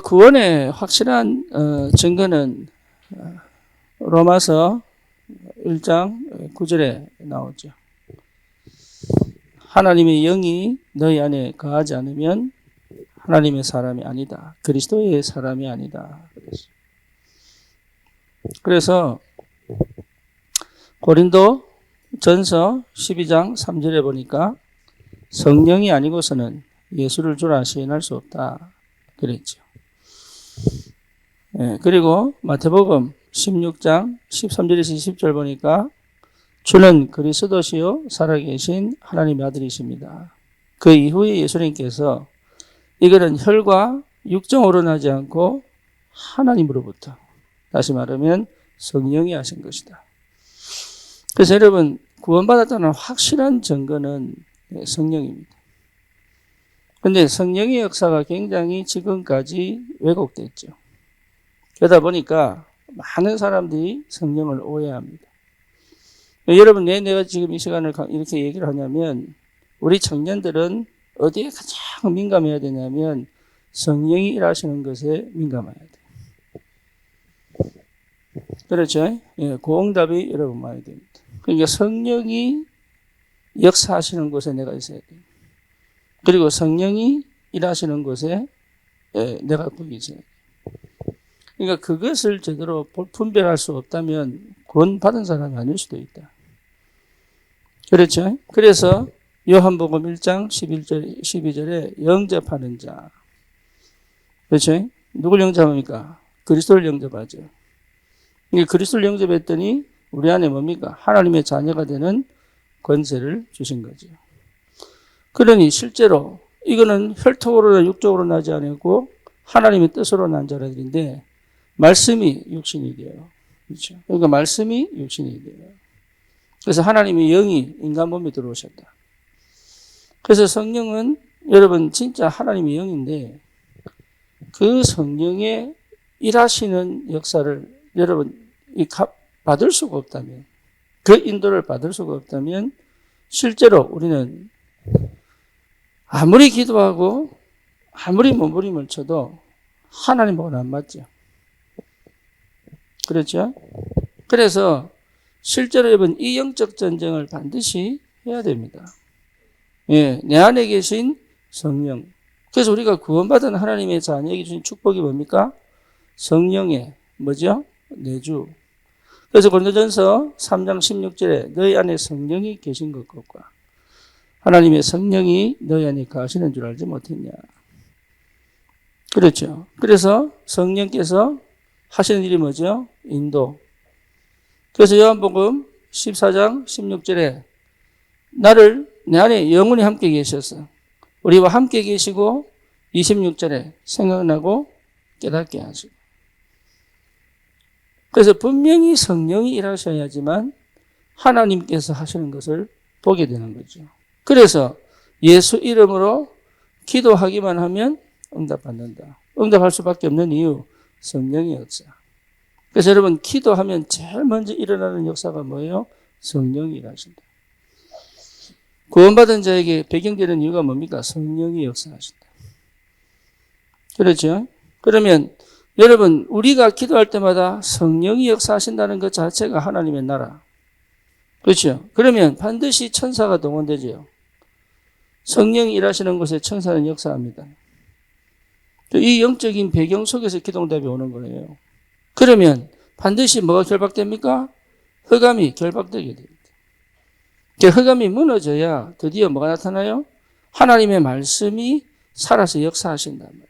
구원의 확실한 증거는 로마서 1장 9절에 나오죠. 하나님의 영이 너희 안에 거하지 않으면 하나님의 사람이 아니다. 그리스도의 사람이 아니다. 그래서 고린도 전서 12장 3절에 보니까 성령이 아니고서는 예수를 주라 시인할 수 없다. 그랬죠. 그리고 마태복음 16장 13절에서 20절 보니까 주는 그리스도시요 살아계신 하나님의 아들이십니다. 그 이후에 예수님께서 이거는 혈과 육정으로 나지 않고 하나님으로부터, 다시 말하면 성령이 하신 것이다. 그래서 여러분, 구원받았다는 확실한 증거는 성령입니다. 그런데 성령의 역사가 굉장히 지금까지 왜곡됐죠. 그러다 보니까 많은 사람들이 성령을 오해합니다. 여러분, 왜 내가 지금 이 시간을 이렇게 얘기를 하냐면, 우리 청년들은 어디에 가장 민감해야 되냐면 성령이 일하시는 것에 민감해야 돼요. 그렇죠? 예, 고응답이 여러분 많이 됩니다. 그러니까 성령이 역사하시는 곳에 내가 있어야 돼요. 그리고 성령이 일하시는 곳에 내가 거기 있어야 돼요. 그러니까 그것을 제대로 분별할 수 없다면 구원 받은 사람이 아닐 수도 있다. 그렇죠? 그래서 요한복음 1장 12절에 영접하는 자. 그렇죠? 누굴 영접합니까? 그리스도를 영접하죠. 그리스도를 영접했더니 우리 안에 뭡니까? 하나님의 자녀가 되는 권세를 주신 거죠. 그러니 실제로 이거는 혈통으로나 육적으로 나지 않고 하나님의 뜻으로 난 자들인데 말씀이 육신이 돼요. 그렇죠? 그러니까 말씀이 육신이 돼요. 그래서 하나님의 영이 인간 몸에 들어오셨다. 그래서 성령은 여러분 진짜 하나님의 영인데 그 성령의 일하시는 역사를 여러분 받을 수가 없다면, 그 인도를 받을 수가 없다면 실제로 우리는 아무리 기도하고 아무리 몸부림을 쳐도 하나님하고는 안 맞죠. 그렇죠? 그래서 실제로 여러분 이 영적 전쟁을 반드시 해야 됩니다. 예, 내 안에 계신 성령. 그래서 우리가 구원받은 하나님의 자녀에게 주신 축복이 뭡니까? 성령의 뭐죠? 내주. 그래서 고린도전서 3장 16절에 너희 안에 성령이 계신 것과 하나님의 성령이 너희 안에 거하시는 줄 알지 못했냐. 그렇죠. 그래서 성령께서 하시는 일이 뭐죠? 인도. 그래서 요한복음 14장 16절에 나를 내 안에 영원히 함께 계셔서 우리와 함께 계시고 26절에 생각나고 깨닫게 하시고. 그래서 분명히 성령이 일하셔야지만 하나님께서 하시는 것을 보게 되는 거죠. 그래서 예수 이름으로 기도하기만 하면 응답받는다. 응답할 수밖에 없는 이유, 성령의 역사. 그래서 여러분 기도하면 제일 먼저 일어나는 역사가 뭐예요? 성령이 일하신다. 구원받은 자에게 배경되는 이유가 뭡니까? 성령이 역사하신다. 그렇죠? 그러면 여러분 우리가 기도할 때마다 성령이 역사하신다는 것 자체가 하나님의 나라. 그렇죠? 그러면 반드시 천사가 동원되죠. 성령이 일하시는 곳에 천사는 역사합니다. 이 영적인 배경 속에서 기도응답이 오는 거예요. 그러면 반드시 뭐가 결박됩니까? 흑암이 결박되게 됩니다. 흑암이 무너져야 드디어 뭐가 나타나요? 하나님의 말씀이 살아서 역사하신단 말이에요.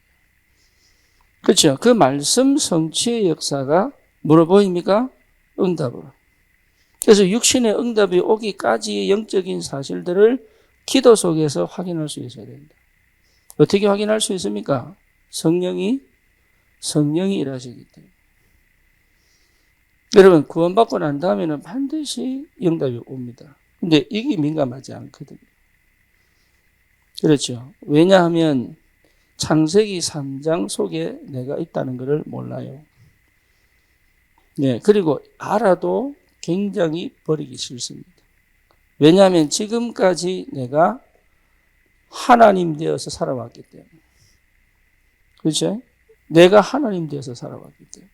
그렇죠? 그 말씀 성취의 역사가 뭐로 보입니까? 응답으로. 그래서 육신의 응답이 오기까지의 영적인 사실들을 기도 속에서 확인할 수 있어야 된다. 어떻게 확인할 수 있습니까? 성령이 일하시기 때문에. 여러분 구원받고 난 다음에는 반드시 응답이 옵니다. 근데 이게 민감하지 않거든요. 그렇죠. 왜냐하면 창세기 3장 속에 내가 있다는 것을 몰라요. 네, 그리고 알아도 굉장히 버리기 싫습니다. 왜냐하면 지금까지 내가 하나님 되어서 살아왔기 때문에. 그렇죠? 내가 하나님 되어서 살아왔기 때문에.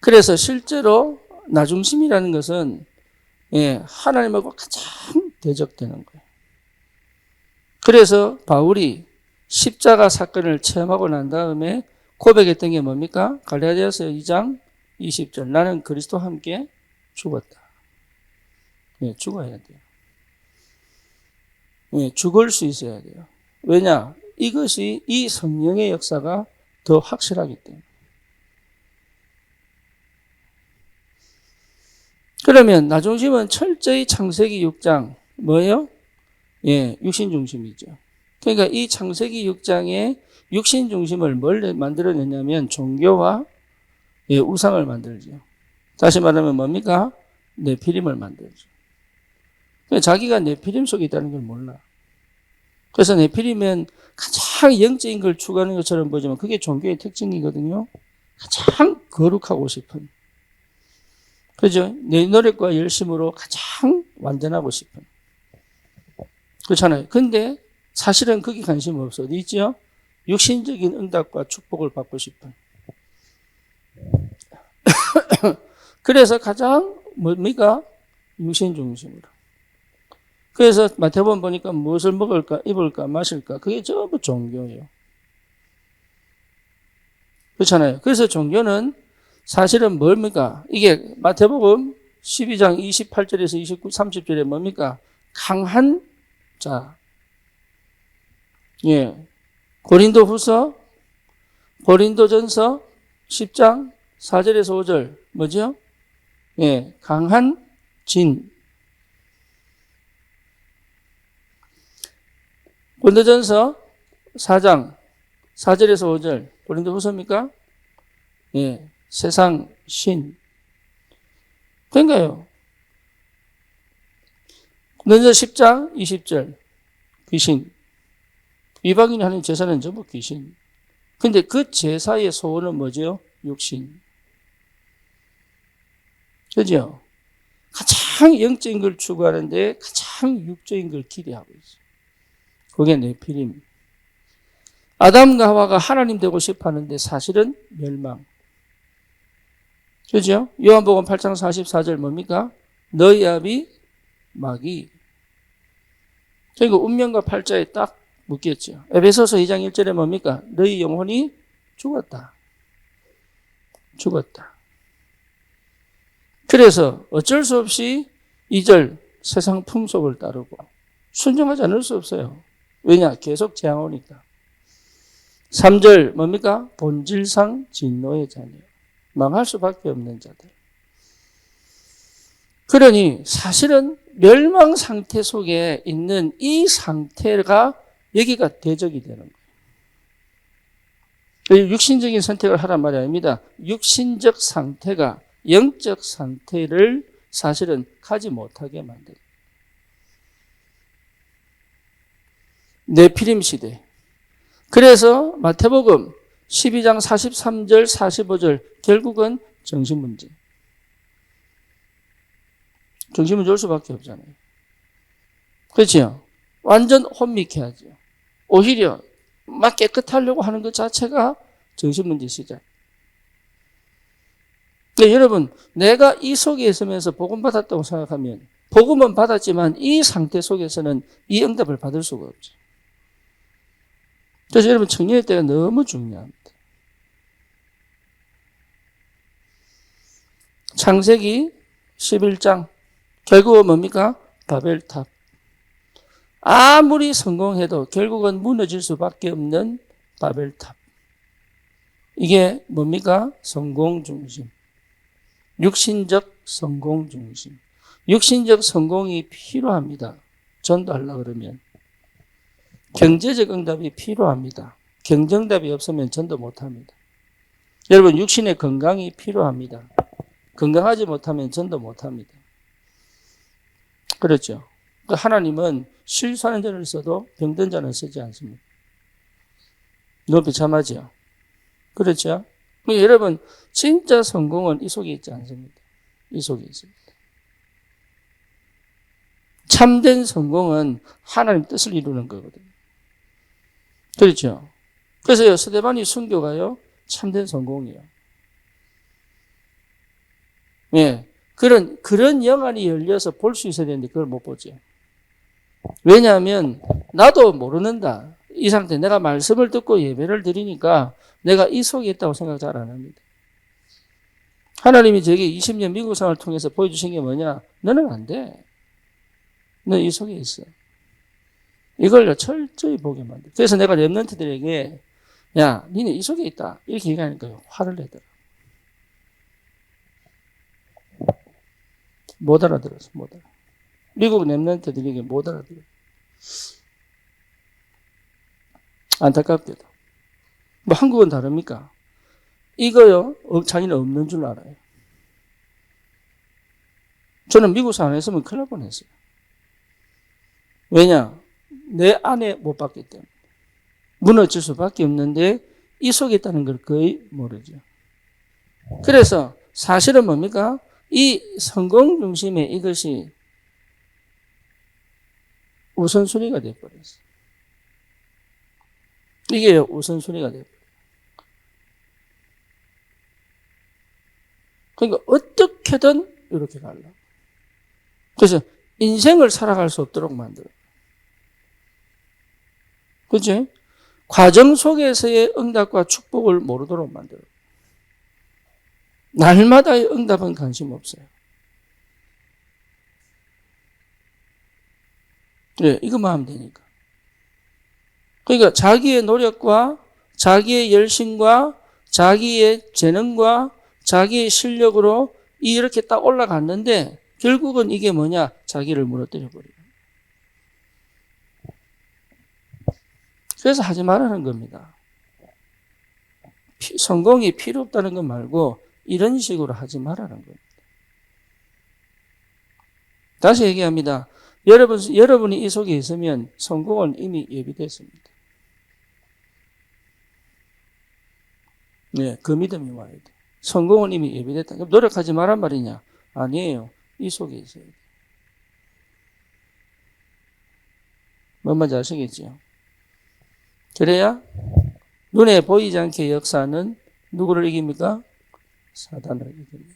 그래서 실제로 나 중심이라는 것은 하나님하고 가장 대적되는 거예요. 그래서 바울이 십자가 사건을 체험하고 난 다음에 고백했던 게 뭡니까? 갈라디아서 2장 20절. 나는 그리스도와 함께 죽었다. 죽어야 돼요. 죽을 수 있어야 돼요. 왜냐? 이것이 이 성령의 역사가 더 확실하기 때문에. 그러면 나 중심은 철저히 창세기 6장 뭐예요? 육신 중심이죠. 그러니까 이 창세기 6장에 육신 중심을 뭘 만들어냈냐면 종교와 우상을 만들죠. 다시 말하면 뭡니까? 네피림을 만들죠. 자기가 네피림 속에 있다는 걸 몰라. 그래서 네피림은 가장 영적인 걸 추구하는 것처럼 보지만 그게 종교의 특징이거든요. 가장 거룩하고 싶은. 그죠? 내 노력과 열심으로 가장 완전하고 싶은. 그렇잖아요. 근데 사실은 거기 관심 없어. 어디 있죠? 육신적인 응답과 축복을 받고 싶은. 그래서 가장 뭡니까? 육신 중심으로. 그래서 마태복음 보니까 무엇을 먹을까, 입을까, 마실까 그게 전부 종교예요. 그렇잖아요. 그래서 종교는 사실은 뭡니까? 이게 마태복음 12장 28절에서 29, 30절에 뭡니까? 강한 자. 고린도전서 10장 4절에서 5절 뭐죠? 강한 진. 고린도전서 4장 4절에서 5절 고린도후서입니까? 세상 신. 그러니까요. 고린도전서 10장 20절 귀신. 이방인이 하는 제사는 전부 귀신. 근데 그 제사의 소원은 뭐죠? 육신. 그죠? 가장 영적인 걸 추구하는데 가장 육적인 걸 기대하고 있어요. 그게 네피림. 아담과 하와가 하나님 되고 싶어 하는데 사실은 멸망. 그죠? 요한복음 8장 44절 뭡니까? 너희 아비 마귀. 그러니까 운명과 팔자에 딱 묶였죠. 에베소서 2장 1절에 뭡니까? 너희 영혼이 죽었다. 죽었다. 그래서 어쩔 수 없이 2절 세상 풍속을 따르고 순종하지 않을 수 없어요. 왜냐? 계속 재앙오니까. 3절 뭡니까? 본질상 진노의 자녀. 망할 수밖에 없는 자들. 그러니 사실은 멸망 상태 속에 있는 이 상태가 여기가 대적이 되는 거예요. 육신적인 선택을 하란 말이 아닙니다. 육신적 상태가 영적 상태를 사실은 가지 못하게 만들어요. 네피림 시대. 그래서 마태복음 12장 43절 45절 결국은 정신문제. 정신문제 올 수밖에 없잖아요. 그렇죠? 완전 혼미케 하죠. 오히려 막 깨끗하려고 하는 것 자체가 정신문제 시작. 네, 여러분, 내가 이 속에 있으면서 복음 받았다고 생각하면 복음은 받았지만 이 상태 속에서는 이 응답을 받을 수가 없죠. 그래서 여러분 청년의 때가 너무 중요합니다. 창세기 11장 결국은 뭡니까? 바벨탑. 아무리 성공해도 결국은 무너질 수밖에 없는 바벨탑. 이게 뭡니까? 성공 중심. 육신적 성공 중심. 육신적 성공이 필요합니다. 전도하려고 그러면. 경제적 응답이 필요합니다. 경정답이 없으면 전도 못합니다. 여러분 육신의 건강이 필요합니다. 건강하지 못하면 전도 못합니다. 그렇죠. 하나님은 실수하는 자를 써도 병든 자는 쓰지 않습니다. 너무 비참하죠. 그렇죠. 여러분 진짜 성공은 이 속에 있지 않습니다. 이 속에 있습니다. 참된 성공은 하나님 뜻을 이루는 거거든요. 그렇죠. 그래서요, 스데반이 순교가요, 참된 성공이에요. 예. 그런 영안이 열려서 볼 수 있어야 되는데 그걸 못 보죠. 왜냐하면 나도 모르는다. 이 상태 내가 말씀을 듣고 예배를 드리니까 내가 이 속에 있다고 생각 잘 안 합니다. 하나님이 저에게 20년 미국 생활을 통해서 보여주신 게 뭐냐? 너는 안 돼. 너 이 속에 있어. 이걸 철저히 보게 만들어. 그래서 내가 렘넌트들에게 야, 니네 이 속에 있다. 이렇게 얘기하니까 화를 내더라. 못 알아들었어. 못 알아. 미국 렘넌트들에게 못 알아들어. 안타깝게도. 뭐 한국은 다릅니까? 이거요, 자기는 없는 줄 알아요. 저는 미국에서 안 했으면 큰일 날 뻔했어요. 왜냐? 내 안에 못 봤기 때문에. 무너질 수밖에 없는데 이 속에 있다는 걸 거의 모르죠. 그래서 사실은 뭡니까? 이 성공 중심의 이것이 우선순위가 되어버렸어요. 이게 우선순위가 되어버려요. 그러니까 어떻게든 이렇게 가려. 그래서 인생을 살아갈 수 없도록 만들어요. 그렇지? 과정 속에서의 응답과 축복을 모르도록 만들어요. 날마다의 응답은 관심 없어요. 네, 이것만 하면 되니까. 그러니까 자기의 노력과 자기의 열심과 자기의 재능과 자기의 실력으로 이렇게 딱 올라갔는데 결국은 이게 뭐냐? 자기를 무너뜨려 버려요. 그래서 하지 말라는 겁니다. 성공이 필요 없다는 것 말고 이런 식으로 하지 말라는 겁니다. 다시 얘기합니다. 여러분이 이 속에 있으면 성공은 이미 예비됐습니다. 네, 그 믿음이 와야 돼. 성공은 이미 예비됐다. 그럼 노력하지 말란 말이냐? 아니에요. 이 속에 있어야 돼. 뭔 말인지 아시겠죠? 그래야 눈에 보이지 않게 역사는 누구를 이깁니까? 사단을 이깁니다.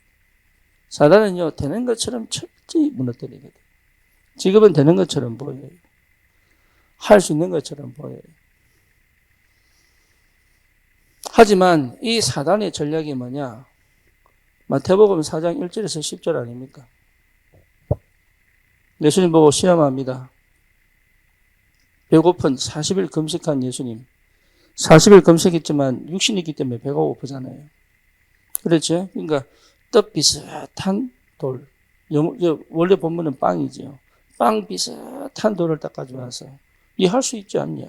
사단은요, 되는 것처럼 철저히 무너뜨리거든요. 지금은 되는 것처럼 보여요. 할 수 있는 것처럼 보여요. 하지만 이 사단의 전략이 뭐냐? 마태복음 4장 1절에서 10절 아닙니까? 예수님 보고 시험합니다. 배고픈 40일 금식한 예수님. 40일 금식했지만 육신이 있기 때문에 배가 고프잖아요. 그렇죠? 그러니까 떡 비슷한 돌. 원래 본문은 빵이죠. 빵 비슷한 돌을 딱 가져와서 니 할 수 있지 않냐?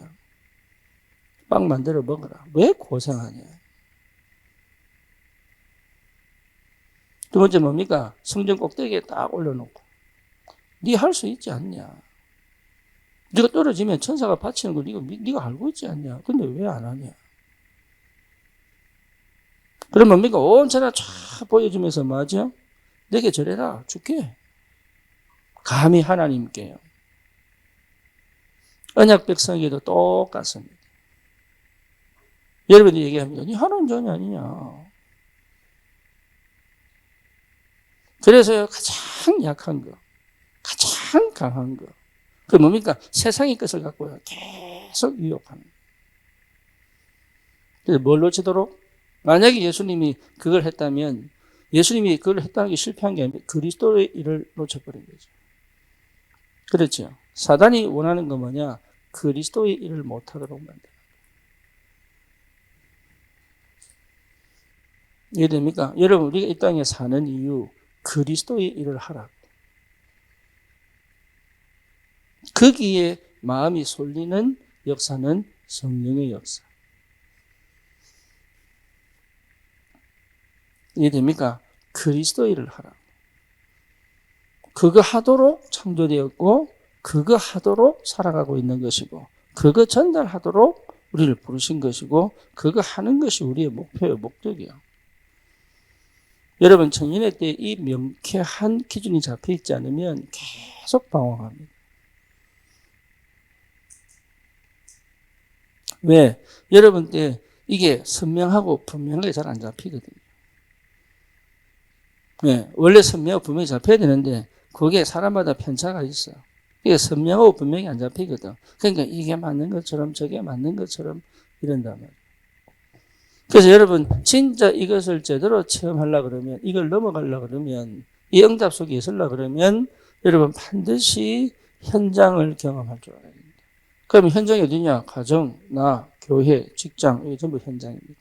빵 만들어 먹어라. 왜 고생하냐? 두 번째 뭡니까? 성전 꼭대기에 딱 올려놓고 니 할 수 있지 않냐? 네가 떨어지면 천사가 바치는 걸 네가 알고 있지 않냐? 근데 왜 안 하냐? 그럼 뭡니까? 온 천하 쫙 보여주면서 맞아? 내게 절해라. 줄게. 감히 하나님께요. 언약 백성에게도 똑같습니다. 여러분이 얘기합니다. 니 하나님 전이 아니냐? 그래서 가장 약한 거, 가장 강한 거. 그 뭡니까? 세상의 것을 갖고 계속 유혹하는 거. 그래서 뭘 놓치도록? 만약에 예수님이 그걸 했다면 예수님이 그걸 했다는 게 실패한 게 아니라 그리스도의 일을 놓쳐버린 거죠. 그렇죠. 사단이 원하는 건 뭐냐? 그리스도의 일을 못하도록 만드는. 이해됩니까? 여러분, 우리가 이 땅에 사는 이유, 그리스도의 일을 하라고. 거기에 마음이 쏠리는 역사는 성령의 역사. 이해됩니까? 그리스도 일을 하라고. 그거 하도록 창조되었고, 그거 하도록 살아가고 있는 것이고, 그거 전달하도록 우리를 부르신 것이고, 그거 하는 것이 우리의 목표예요, 목적이에요. 여러분, 청년회 때 이 명쾌한 기준이 잡혀 있지 않으면 계속 방황합니다. 왜? 여러분 때 이게 선명하고 분명하게 잘 안 잡히거든요. 네, 원래 선명하고 분명히 잡혀야 되는데 그게 사람마다 편차가 있어. 이게 선명하고 분명히 안 잡히거든. 그러니까 이게 맞는 것처럼 저게 맞는 것처럼 이런단 말이에요. 그래서 여러분 진짜 이것을 제대로 체험하려고 그러면, 이걸 넘어가려고 그러면, 이 응답 속에 있으려고 그러면 여러분 반드시 현장을 경험할 줄 알아야 됩니다. 그러면 현장이 어디냐? 가정, 나, 교회, 직장, 이게 전부 현장입니다.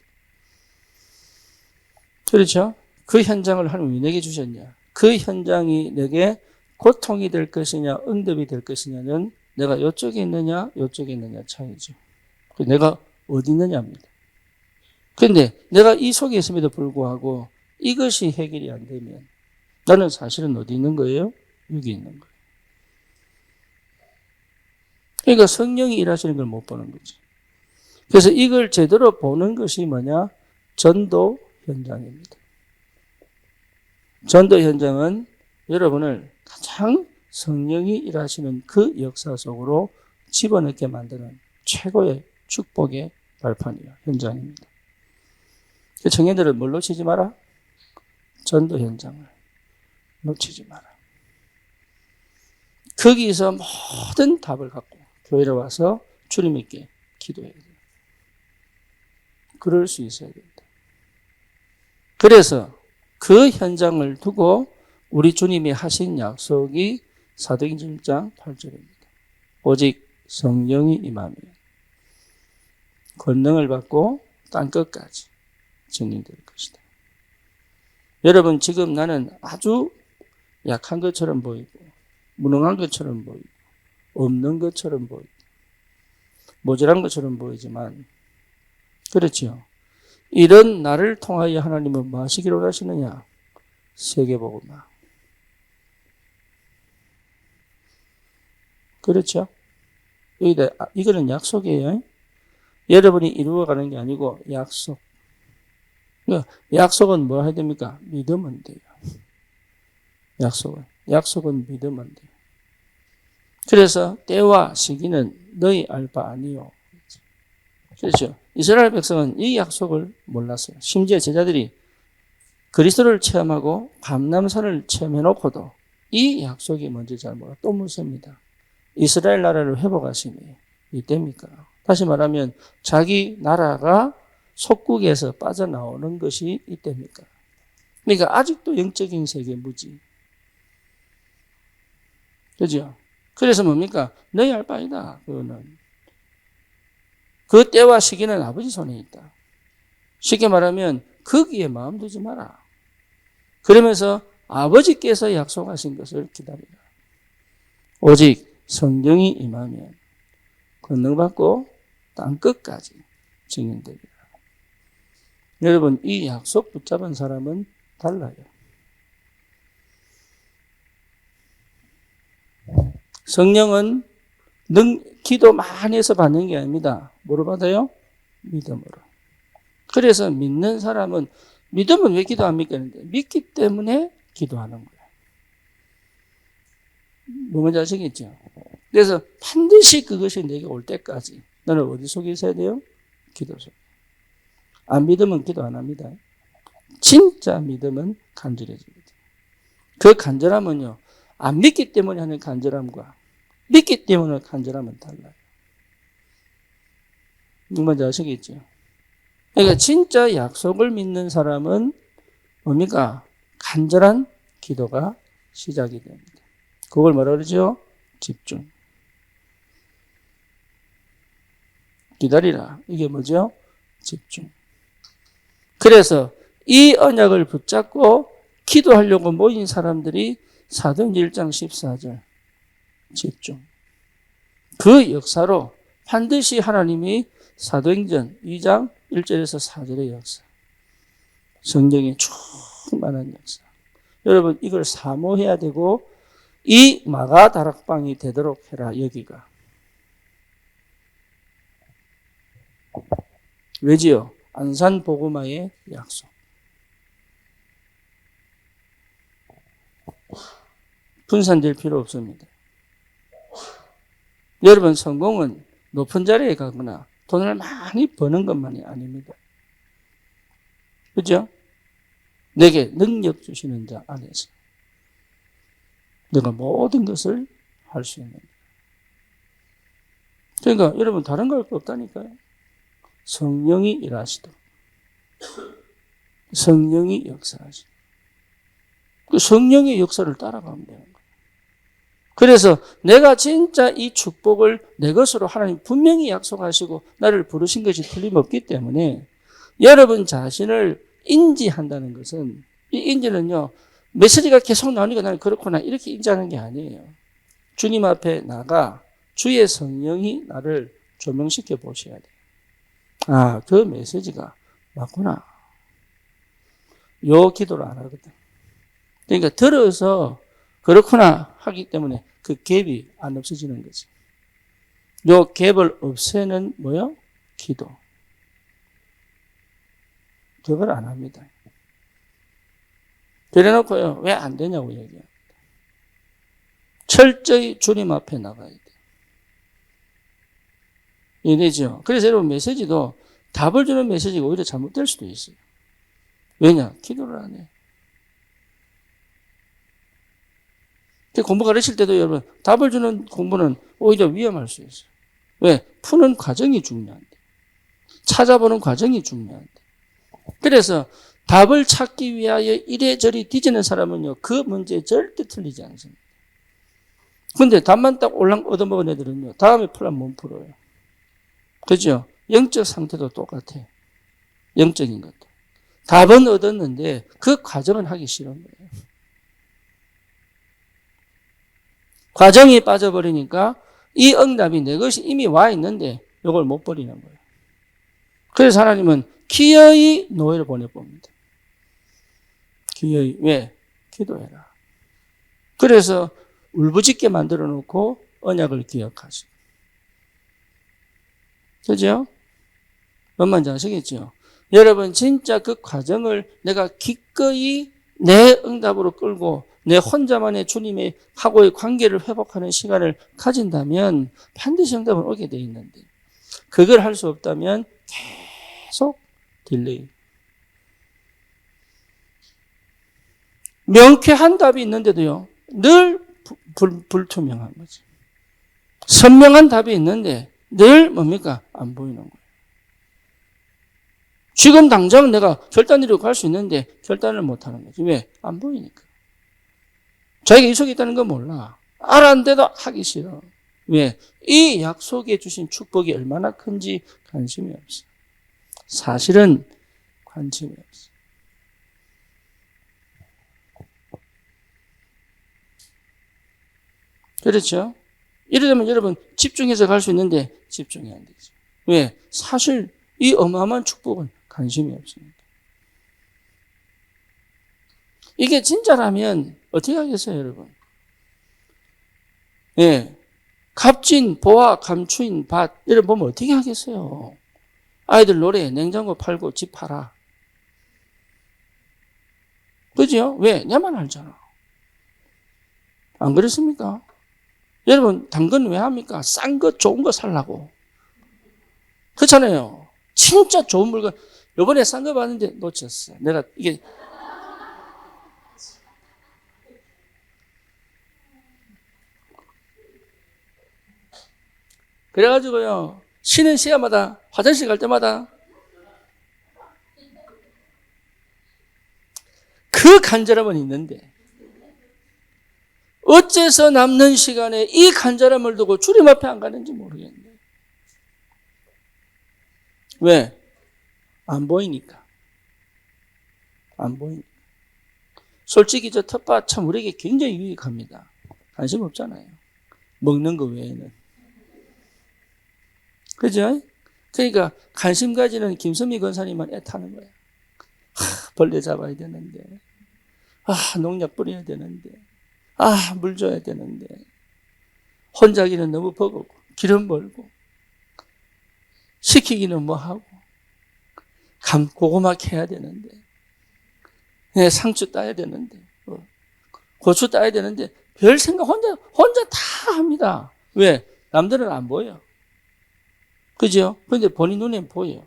그렇죠? 그 현장을 하나님이 내게 주셨냐? 그 현장이 내게 고통이 될 것이냐, 응답이 될 것이냐는 내가 이쪽에 있느냐, 이쪽에 있느냐 차이죠. 내가 어디 있느냐입니다. 그런데 내가 이 속에 있음에도 불구하고 이것이 해결이 안 되면 나는 사실은 어디 있는 거예요? 여기 있는 거예요. 그러니까 성령이 일하시는 걸 못 보는 거지. 그래서 이걸 제대로 보는 것이 뭐냐? 전도 현장입니다. 전도 현장은 여러분을 가장 성령이 일하시는 그 역사 속으로 집어넣게 만드는 최고의 축복의 발판이에요. 현장입니다. 청년들은 뭘 놓치지 마라? 전도 현장을 놓치지 마라. 거기서 모든 답을 갖고 교회에 와서 주님께 기도해야 돼요. 그럴 수 있어야 된다. 그래서 그 현장을 두고 우리 주님이 하신 약속이 사도행전 1장 8절입니다. 오직 성령이 임하면 권능을 받고 땅끝까지 증인될 것이다. 여러분 지금 나는 아주 약한 것처럼 보이고 무능한 것처럼 보이고 없는 것처럼 보이고 모자란 것처럼 보이지만 그렇죠. 이런 나를 통하여 하나님은 뭐 하시기를 원하시느냐? 세계복음화. 그렇죠? 여기다 이거는 약속이에요. 여러분이 이루어가는 게 아니고 약속. 약속은 뭐 해야 됩니까? 믿으면 돼요. 약속은 믿으면 돼요. 그래서 때와 시기는 너희 알 바 아니요. 그렇죠. 이스라엘 백성은 이 약속을 몰랐어요. 심지어 제자들이 그리스도를 체험하고 감람산을 체험해놓고도 이 약속이 뭔지 잘 몰라. 또 묻습니다. 이스라엘 나라를 회복하심이 이때입니까? 다시 말하면 자기 나라가 속국에서 빠져나오는 것이 이때입니까? 그러니까 아직도 영적인 세계 무지. 그죠? 그래서 뭡니까? 너희 알 바 아니다. 그거는. 그 때와 시기는 아버지 손에 있다. 쉽게 말하면 거기에 마음 두지 마라. 그러면서 아버지께서 약속하신 것을 기다리라. 오직 성령이 임하면 권능받고 땅끝까지 증인되리라. 여러분 이 약속 붙잡은 사람은 달라요. 성령은 기도 많이 해서 받는 게 아닙니다. 뭐로 받아요? 믿음으로. 그래서 믿는 사람은 믿으면 왜 기도합니까? 믿기 때문에 기도하는 거예요. 뭔지 아시겠죠? 그래서 반드시 그것이 내게 올 때까지 너는 어디 속에 있어야 돼요? 기도 속에. 안 믿으면 기도 안 합니다. 진짜 믿으면 간절해집니다. 그 간절함은요, 안 믿기 때문에 하는 간절함과 믿기 때문에 간절함은 달라요. 뭔지 아시겠죠? 그러니까 진짜 약속을 믿는 사람은 뭡니까? 간절한 기도가 시작이 됩니다. 그걸 뭐라 그러죠? 집중. 기다리라. 이게 뭐죠? 집중. 그래서 이 언약을 붙잡고 기도하려고 모인 사람들이 사도행전 1장 14절 집중. 그 역사로 반드시 하나님이 사도행전 2장 1절에서 4절의 역사, 성경의 충만한 역사. 여러분 이걸 사모해야 되고 이 마가 다락방이 되도록 해라. 여기가. 왜지요? 안산 복음화의 약속. 분산될 필요 없습니다. 여러분 성공은 높은 자리에 가거나 돈을 많이 버는 것만이 아닙니다. 그죠? 내게 능력 주시는 자 안에서 내가 모든 것을 할 수 있는. 그러니까 여러분 다른 거 할 거 없다니까요. 성령이 일하시도록. 성령이 역사하시도록. 그 성령의 역사를 따라가면 되는 거예요. 그래서 내가 진짜 이 축복을 내 것으로 하나님 분명히 약속하시고 나를 부르신 것이 틀림없기 때문에 여러분 자신을 인지한다는 것은, 이 인지는요, 메시지가 계속 나오니까 나는 그렇구나 이렇게 인지하는 게 아니에요. 주님 앞에 나가 주의 성령이 나를 조명시켜 보셔야 돼요. 아, 그 메시지가 맞구나. 요 기도를 안 하거든. 그러니까 들어서 그렇구나 하기 때문에 그 갭이 안 없어지는 거지. 요 갭을 없애는 뭐요? 기도. 그걸 안 합니다. 그래놓고요, 왜 안 되냐고 얘기합니다. 철저히 주님 앞에 나가야 돼요. 이해되죠? 그래서 여러분 메시지도 답을 주는 메시지가 오히려 잘못될 수도 있어요. 왜냐? 기도를 안 해. 공부 가르칠 때도 여러분 답을 주는 공부는 오히려 위험할 수 있어요. 왜? 푸는 과정이 중요한데. 찾아보는 과정이 중요한데. 그래서 답을 찾기 위하여 이래저래 뒤지는 사람은요, 그 문제에 절대 틀리지 않습니다. 근데 답만 딱 올랑 얻어먹은 애들은요, 다음에 풀면 못 풀어요. 그죠? 영적 상태도 똑같아. 영적인 것도. 답은 얻었는데 그 과정은 하기 싫은 거예요. 과정이 빠져버리니까 이 응답이 내 것이 이미 와 있는데 이걸 못 버리는 거예요. 그래서 하나님은 기어이 노예를 보내봅니다. 기어이. 왜? 기도해라. 그래서 울부짖게 만들어 놓고 언약을 기억하시고. 그죠? 뭔 말인지 아시겠죠? 여러분 진짜 그 과정을 내가 기꺼이 내 응답으로 끌고 내 혼자만의 주님의 하고의 관계를 회복하는 시간을 가진다면 반드시 응답은 오게 돼 있는데, 그걸 할 수 없다면 계속 딜레이. 명쾌한 답이 있는데도요, 늘 불투명한 거지. 선명한 답이 있는데 늘 뭡니까? 안 보이는 거예요. 지금 당장 내가 결단 내리고 갈 수 있는데 결단을 못 하는 거지. 왜? 안 보이니까. 자기가 이 속에 있다는 건 몰라. 알았는데도 하기 싫어. 왜? 이 약속해 주신 축복이 얼마나 큰지 관심이 없어. 사실은 관심이 없어. 그렇죠? 이러려면 여러분 집중해서 갈 수 있는데 집중이 안 되죠. 왜? 사실 이 어마어마한 축복은 관심이 없습니다. 이게 진짜라면 어떻게 하겠어요, 여러분? 예. 값진 보화, 감추인 밭, 이런 보면 어떻게 하겠어요? 아이들 노래, 냉장고 팔고 집 팔아. 그죠? 왜? 내만 알잖아. 안 그렇습니까? 여러분, 당근 왜 합니까? 싼 거, 좋은 거 살라고. 그렇잖아요. 진짜 좋은 물건. 요번에 싼 거 봤는데 놓쳤어. 내가 이게. 그래가지고요, 쉬는 시간마다, 화장실 갈 때마다 그 간절함은 있는데, 어째서 남는 시간에 이 간절함을 두고 주님 앞에 안 가는지 모르겠네. 왜? 안 보이니까. 안 보이니까. 솔직히 저 텃밭 참 우리에게 굉장히 유익합니다. 관심 없잖아요. 먹는 거 외에는. 그죠? 그러니까 관심 가지는 김선미 권사님만 애타는 거야. 벌레 잡아야 되는데, 농약 뿌려야 되는데, 물 줘야 되는데, 혼자기는 너무 버겁고, 기름 벌고, 시키기는 뭐 하고, 고구마 캐야 되는데, 상추 따야 되는데, 고추 따야 되는데, 별 생각 혼자 다 합니다. 왜? 남들은 안 보여. 그죠? 그런데 본인 눈에 보여요.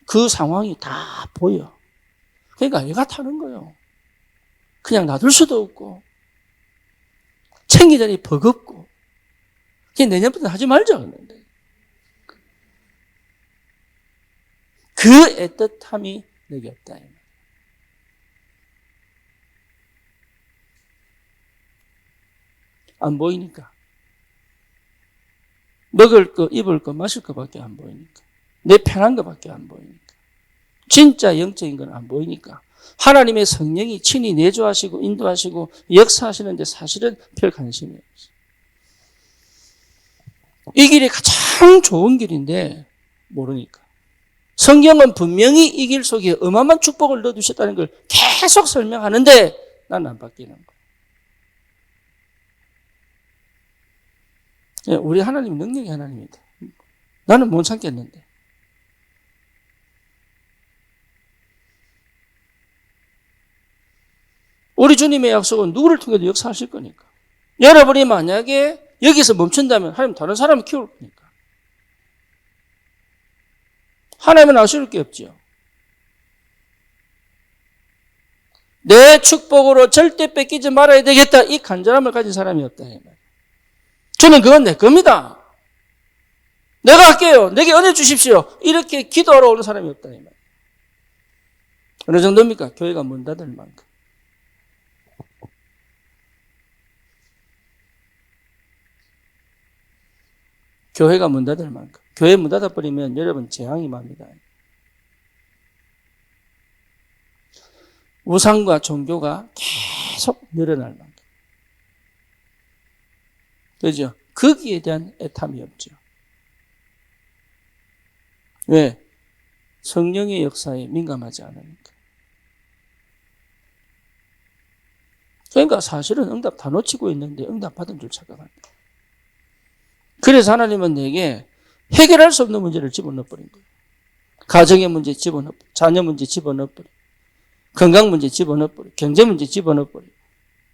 그 상황이 다 보여. 그러니까 애가 타는 거예요. 그냥 놔둘 수도 없고, 챙기자니 버겁고, 그냥 내년부터 하지 말자. 그랬는데. 그 애틋함이 내게 없다. 안 보이니까. 먹을 거, 입을 거, 마실 거밖에 안 보이니까. 내 편한 거밖에 안 보이니까. 진짜 영적인 건 안 보이니까. 하나님의 성령이 친히 내주하시고 인도하시고 역사하시는데 사실은 별 관심이 없어요. 이 길이 가장 좋은 길인데 모르니까. 성경은 분명히 이 길 속에 어마어마한 축복을 넣어두셨다는 걸 계속 설명하는데 나는 안 바뀌는 거예요. 우리 하나님 능력의 하나님이다. 나는 못 참겠는데. 우리 주님의 약속은 누구를 통해도 역사하실 거니까. 여러분이 만약에 여기서 멈춘다면 하나님 다른 사람을 키울 거니까. 하나님은 아쉬울 게 없지요. 내 축복으로 절대 뺏기지 말아야 되겠다. 이 간절함을 가진 사람이 없다. 저는 그건 내 겁니다. 내가 할게요. 내게 은혜 주십시오. 이렇게 기도하러 오는 사람이 없다. 어느 정도입니까? 교회가 문 닫을 만큼. 교회가 문 닫을 만큼. 교회 문 닫아버리면 여러분 재앙이 맙니다. 우상과 종교가 계속 늘어날 만큼. 그죠? 거기에 대한 애탐이 없죠. 왜? 성령의 역사에 민감하지 않으니까. 그러니까 사실은 응답 다 놓치고 있는데 응답 받은 줄 착각합니다. 그래서 하나님은 내게 해결할 수 없는 문제를 집어넣어버린 거예요. 가정의 문제 집어넣어버려. 자녀 문제 집어넣어버려. 건강 문제 집어넣어버려. 경제 문제 집어넣어버려.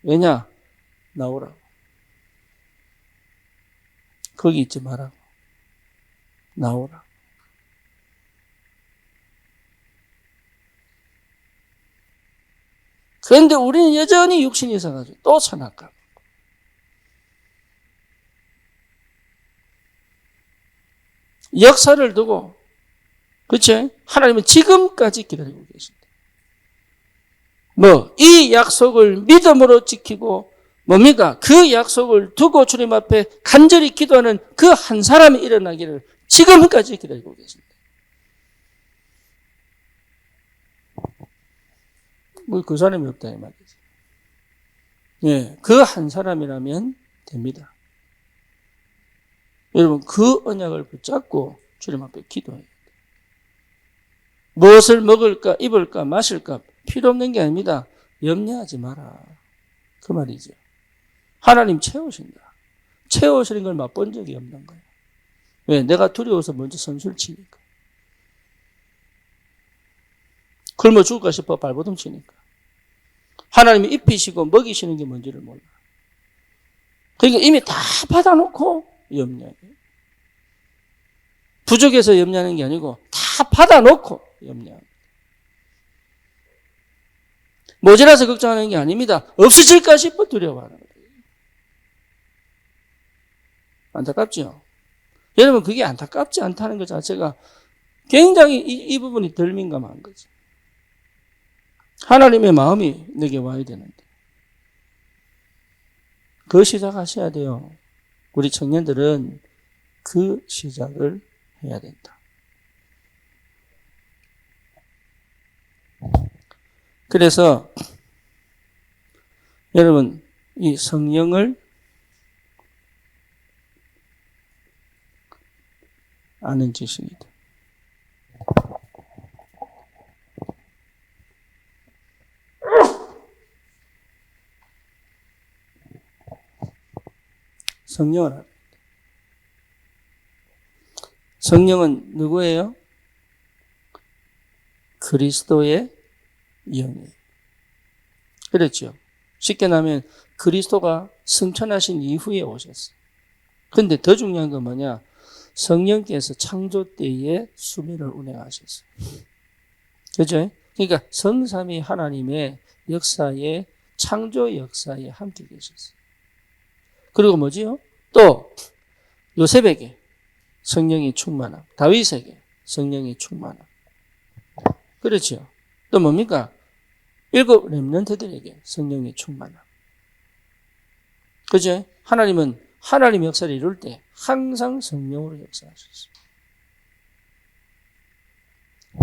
왜냐? 나오라고. 거기 있지 말라고. 나오라. 그런데 우리는 여전히 육신이 있어가지고 또 선악감. 역사를 두고, 그치? 하나님은 지금까지 기다리고 계신다. 이 약속을 믿음으로 지키고, 뭡니까? 그 약속을 두고 주님 앞에 간절히 기도하는 그 한 사람이 일어나기를 지금까지 기다리고 계십니다. 그 사람이 없다, 이 말이죠. 예, 그 한 사람이라면 됩니다. 여러분, 그 언약을 붙잡고 주님 앞에 기도해야 돼요. 무엇을 먹을까, 입을까, 마실까 필요 없는 게 아닙니다. 염려하지 마라. 그 말이죠. 하나님 채우신다. 채우시는 걸 맛본 적이 없는 거예요. 왜? 내가 두려워서 먼저 선수를 치니까. 굶어 죽을까 싶어 발버둥 치니까. 하나님이 입히시고 먹이시는 게 뭔지를 몰라. 그러니까 이미 다 받아놓고 염려해요. 부족해서 염려하는 게 아니고 다 받아놓고 염려합니다. 모자라서 걱정하는 게 아닙니다. 없어질까 싶어 두려워하는 거예요. 안타깝죠? 여러분, 그게 안타깝지 않다는 것 자체가 굉장히 이 부분이 덜 민감한 거죠. 하나님의 마음이 내게 와야 되는데. 그 시작하셔야 돼요. 우리 청년들은 그 시작을 해야 된다. 그래서 여러분, 이 성령을 아는 지식이다. 성령을 알아야 돼. 성령은 누구예요? 그리스도의 영이에요. 그렇죠. 쉽게 말하면 그리스도가 승천하신 이후에 오셨어요. 그런데 더 중요한 건 뭐냐? 성령께서 창조 때에 수면을 운행하셨어요. 그죠? 그러니까 성삼위 하나님의 역사에, 창조 역사에 함께 계셨어요. 그리고 뭐지요? 또 요셉에게 성령이 충만함, 다윗에게 성령이 충만함. 그렇죠. 또 뭡니까? 7 렘넌트들에게 성령이 충만함. 그죠? 하나님은 하나님 역사를 이룰 때 항상 성령으로 역사하셨어요.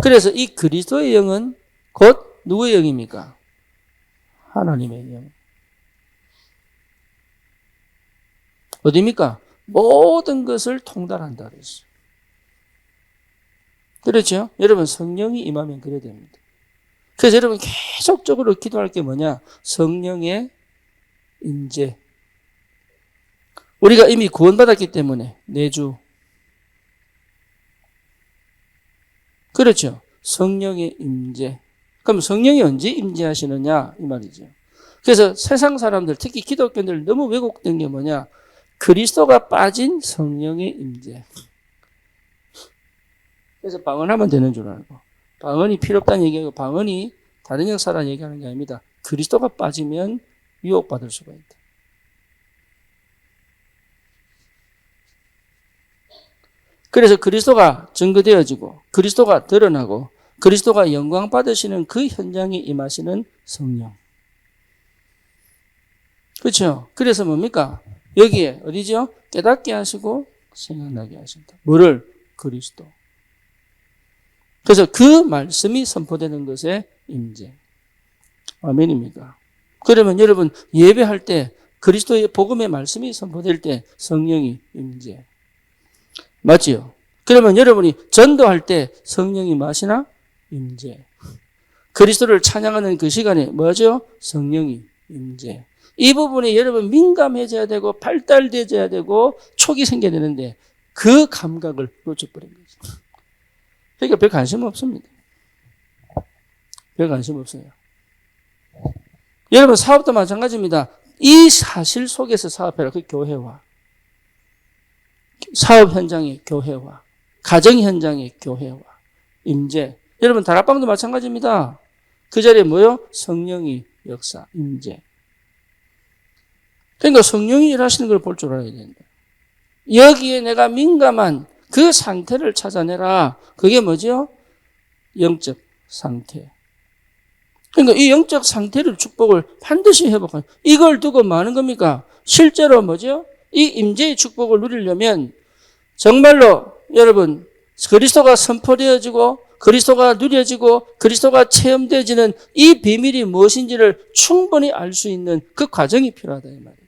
그래서 이 그리스도의 영은 곧 누구의 영입니까? 하나님의 영. 어디입니까? 모든 것을 통달한다 그랬어요. 그렇죠? 여러분 성령이 임하면 그래야 됩니다. 그래서 여러분 계속적으로 기도할 게 뭐냐? 성령의 임재. 우리가 이미 구원받았기 때문에 내주. 그렇죠? 성령의 임재. 그럼 성령이 언제 임재하시느냐 이 말이죠. 그래서 세상 사람들, 특히 기독교인들 너무 왜곡된 게 뭐냐? 그리스도가 빠진 성령의 임재. 그래서 방언하면 되는 줄 알고, 방언이 필요 없다는 얘기하고, 방언이 다른 역사라는 얘기하는 게 아닙니다. 그리스도가 빠지면 유혹받을 수가 있다. 그래서 그리스도가 증거되어지고, 그리스도가 드러나고, 그리스도가 영광 받으시는 그 현장에 임하시는 성령. 그렇죠? 그래서 뭡니까? 여기에 어디죠? 깨닫게 하시고 생각나게 하신다. 뭐를? 그리스도. 그래서 그 말씀이 선포되는 것에 임재. 아멘입니까? 그러면 여러분 예배할 때 그리스도의 복음의 말씀이 선포될 때 성령이 임재. 맞지요? 그러면 여러분이 전도할 때 성령이 마시나? 임재. 그리스도를 찬양하는 그 시간에 뭐죠? 성령이 임재. 이 부분에 여러분 민감해져야 되고 발달되어야 되고 촉이 생겨야 되는데 그 감각을 놓쳐버린 거죠. 그러니까 별 관심 없습니다. 별 관심 없어요. 여러분 사업도 마찬가지입니다. 이 사실 속에서 사업해라. 그 교회화. 사업 현장의 교회화. 가정 현장의 교회화. 임재. 여러분 다락방도 마찬가지입니다. 그 자리에 뭐요? 성령이 역사, 임재. 그러니까 성령이 일하시는 걸 볼 줄 알아야 된다. 여기에 내가 민감한 그 상태를 찾아내라. 그게 뭐죠? 영적 상태. 그러니까 이 영적 상태를 축복을 반드시 회복하는. 이걸 두고 뭐 하는 겁니까? 실제로 뭐죠? 이 임재의 축복을 누리려면 정말로 여러분 그리스도가 선포되어지고 그리스도가 누려지고 그리스도가 체험되어지는 이 비밀이 무엇인지를 충분히 알 수 있는 그 과정이 필요하다 이 말이에요.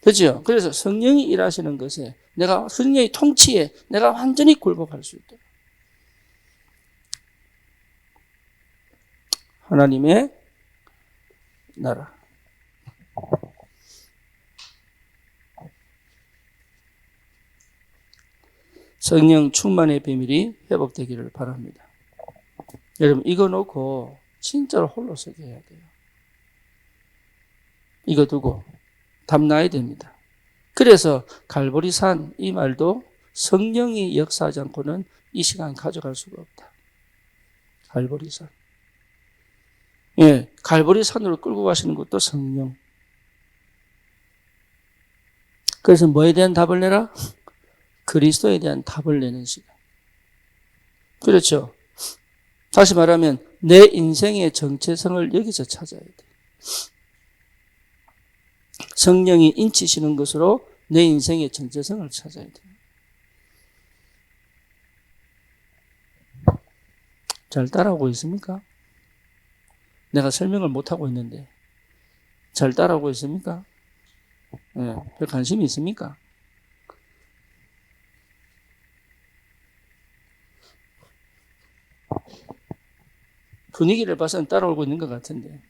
그렇죠? 그래서 성령이 일하시는 것에 내가 성령의 통치에 내가 완전히 굴복할 수 있다. 하나님의 나라. 성령 충만의 비밀이 회복되기를 바랍니다. 여러분 이거 놓고 진짜로 홀로 서게 해야 돼요. 이거 두고 담나야 됩니다. 그래서 갈보리산 이 말도 성령이 역사하지 않고는 이 시간 가져갈 수가 없다. 갈보리산. 예, 갈보리산으로 끌고 가시는 것도 성령. 그래서 뭐에 대한 답을 내라? 그리스도에 대한 답을 내는 시간. 그렇죠. 다시 말하면 내 인생의 정체성을 여기서 찾아야 돼. 성령이 인치시는 것으로 내 인생의 정체성을 찾아야 돼. 잘 따라오고 있습니까? 내가 설명을 못하고 있는데 잘 따라오고 있습니까? 네, 별 관심이 있습니까? 분위기를 봐서는 따라오고 있는 것 같은데.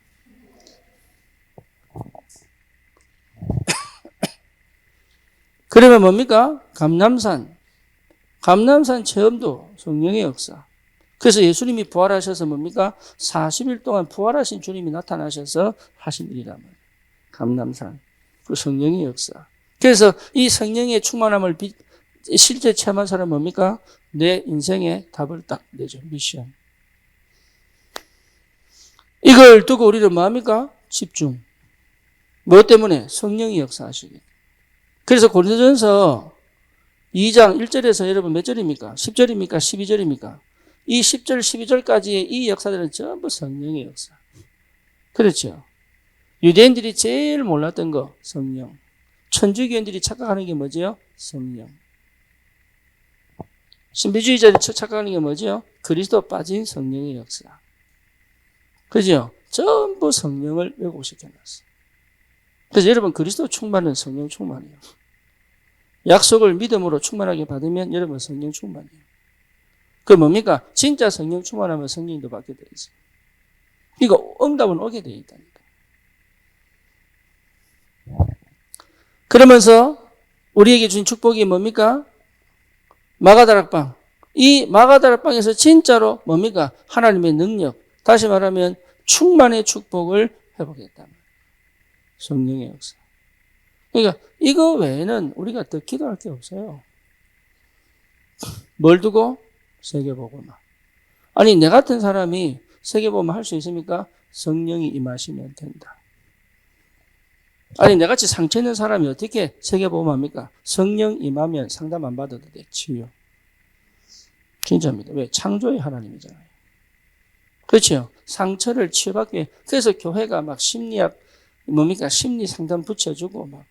그러면 뭡니까? 감람산 체험도 성령의 역사. 그래서 예수님이 부활하셔서 뭡니까? 40일 동안 부활하신 주님이 나타나셔서 하신 일이란 말이에요. 감람산. 그 성령의 역사. 그래서 이 성령의 충만함을 실제 체험한 사람은 뭡니까? 내 인생의 답을 딱 내죠. 미션. 이걸 두고 우리는 뭐합니까? 집중. 뭐 때문에? 성령이 역사하시기. 그래서 고린도전서 2장 1절에서 여러분 몇 절입니까? 10절입니까? 12절입니까? 이 10절, 12절까지의 이 역사들은 전부 성령의 역사. 그렇죠. 유대인들이 제일 몰랐던 거 성령. 천주교인들이 착각하는 게 뭐죠? 성령. 신비주의자들이 착각하는 게 뭐죠? 그리스도 빠진 성령의 역사. 그죠? 전부 성령을 왜곡시켜놨어요. 그래서 여러분 그리스도 충만은 성령 충만이에요. 약속을 믿음으로 충만하게 받으면 여러분 성령 충만이에요. 그 뭡니까? 진짜 성령 충만하면 성령도 받게 돼 있어요. 그러니까 응답은 오게 돼 있다니까. 그러면서 우리에게 준 축복이 뭡니까? 마가다락방. 이 마가다락방에서 진짜로 뭡니까? 하나님의 능력. 다시 말하면 충만의 축복을 회복했다. 성령의 역사. 그러니까 이거 외에는 우리가 더 기도할 게 없어요. 뭘 두고? 세계복음화. 아니 내 같은 사람이 세계복음화 할 수 있습니까? 성령이 임하시면 된다. 아니 내같이 상처 있는 사람이 어떻게 세계복음화합니까? 성령 임하면 상담 안 받아도 돼. 치유. 진짜입니다. 왜? 창조의 하나님이잖아요. 그렇죠? 상처를 치유받기 위해. 그래서 교회가 막 심리학 뭡니까? 심리 상담 붙여주고 막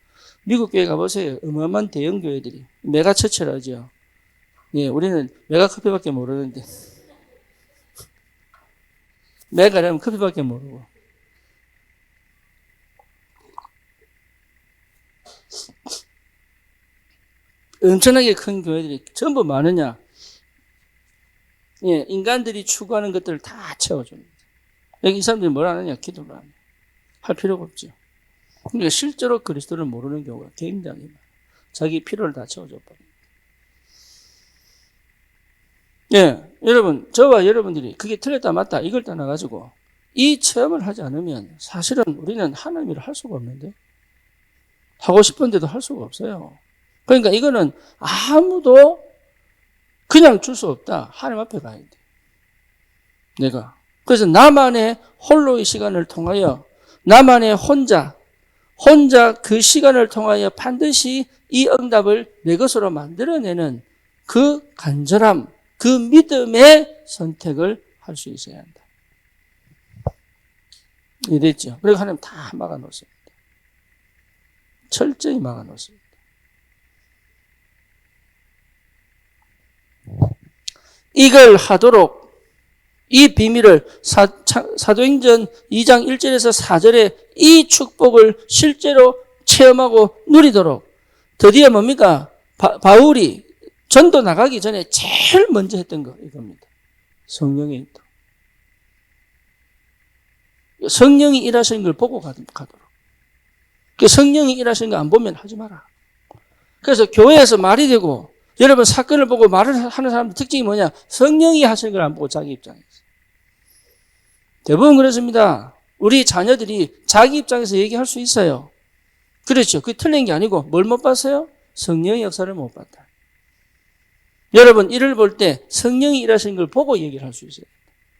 미국 교회 가보세요. 어마어마한 대형 교회들이 메가처치라 하죠. 예, 우리는 메가커피밖에 모르는데 메가라면 커피밖에 모르고. 엄청나게 큰 교회들이 전부 많으냐? 예, 인간들이 추구하는 것들을 다 채워줍니다. 여기 이 사람들이 뭘 하느냐? 기도를 하느냐? 할 필요가 없죠. 그러니까 실제로 그리스도를 모르는 경우가 굉장히 많아요. 자기 필요를 다 채워줘 버립니다. 예, 여러분, 저와 여러분들이 그게 틀렸다 맞다 이걸 떠나가지고 이 체험을 하지 않으면 사실은 우리는 하나님 일을 할 수가 없는데 하고 싶은데도 할 수가 없어요. 그러니까 이거는 아무도 그냥 줄 수 없다. 하나님 앞에 가야 돼. 내가. 그래서 나만의 홀로의 시간을 통하여 나만의 혼자 그 시간을 통하여 반드시 이 응답을 내 것으로 만들어내는 그 간절함, 그 믿음의 선택을 할 수 있어야 한다. 이랬죠. 그리고 하나님 다 막아놓습니다. 철저히 막아놓습니다. 이걸 하도록 이 비밀을 사도행전 2장 1절에서 4절에 이 축복을 실제로 체험하고 누리도록 드디어 뭡니까? 바울이 전도 나가기 전에 제일 먼저 했던 거 이겁니다. 성령의 인도. 성령이 일하시는 걸 보고 가도록. 성령이 일하시는 거 안 보면 하지 마라. 그래서 교회에서 말이 되고 여러분 사건을 보고 말을 하는 사람들 특징이 뭐냐? 성령이 하시는 걸 안 보고 자기 입장에서. 대부분 그렇습니다. 우리 자녀들이 자기 입장에서 얘기할 수 있어요. 그렇죠. 그게 틀린 게 아니고 뭘 못 봤어요? 성령의 역사를 못 봤다. 여러분 일을 볼 때 성령이 일하시는 걸 보고 얘기를 할 수 있어요.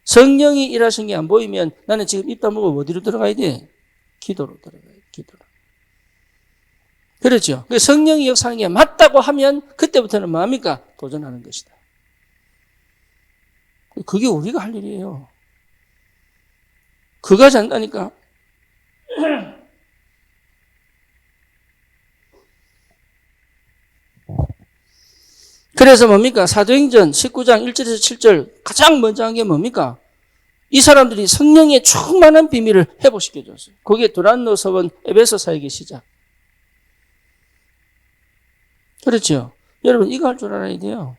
성령이 일하시는 게 안 보이면 나는 지금 입 다물고 어디로 들어가야 돼? 기도로 들어가야 돼. 기도로. 그렇죠. 성령이 역사하는 게 맞다고 하면 그때부터는 뭐합니까? 도전하는 것이다. 그게 우리가 할 일이에요. 그거 하지 않다니까. 그래서 뭡니까? 사도행전 19장 1절에서 7절 가장 먼저 한 게 뭡니까? 이 사람들이 성령의 충만한 비밀을 회복시켜줬어요. 그게 두란노 서원 에베소 사역의 시작. 그렇죠. 여러분 이거 할 줄 알아야 돼요.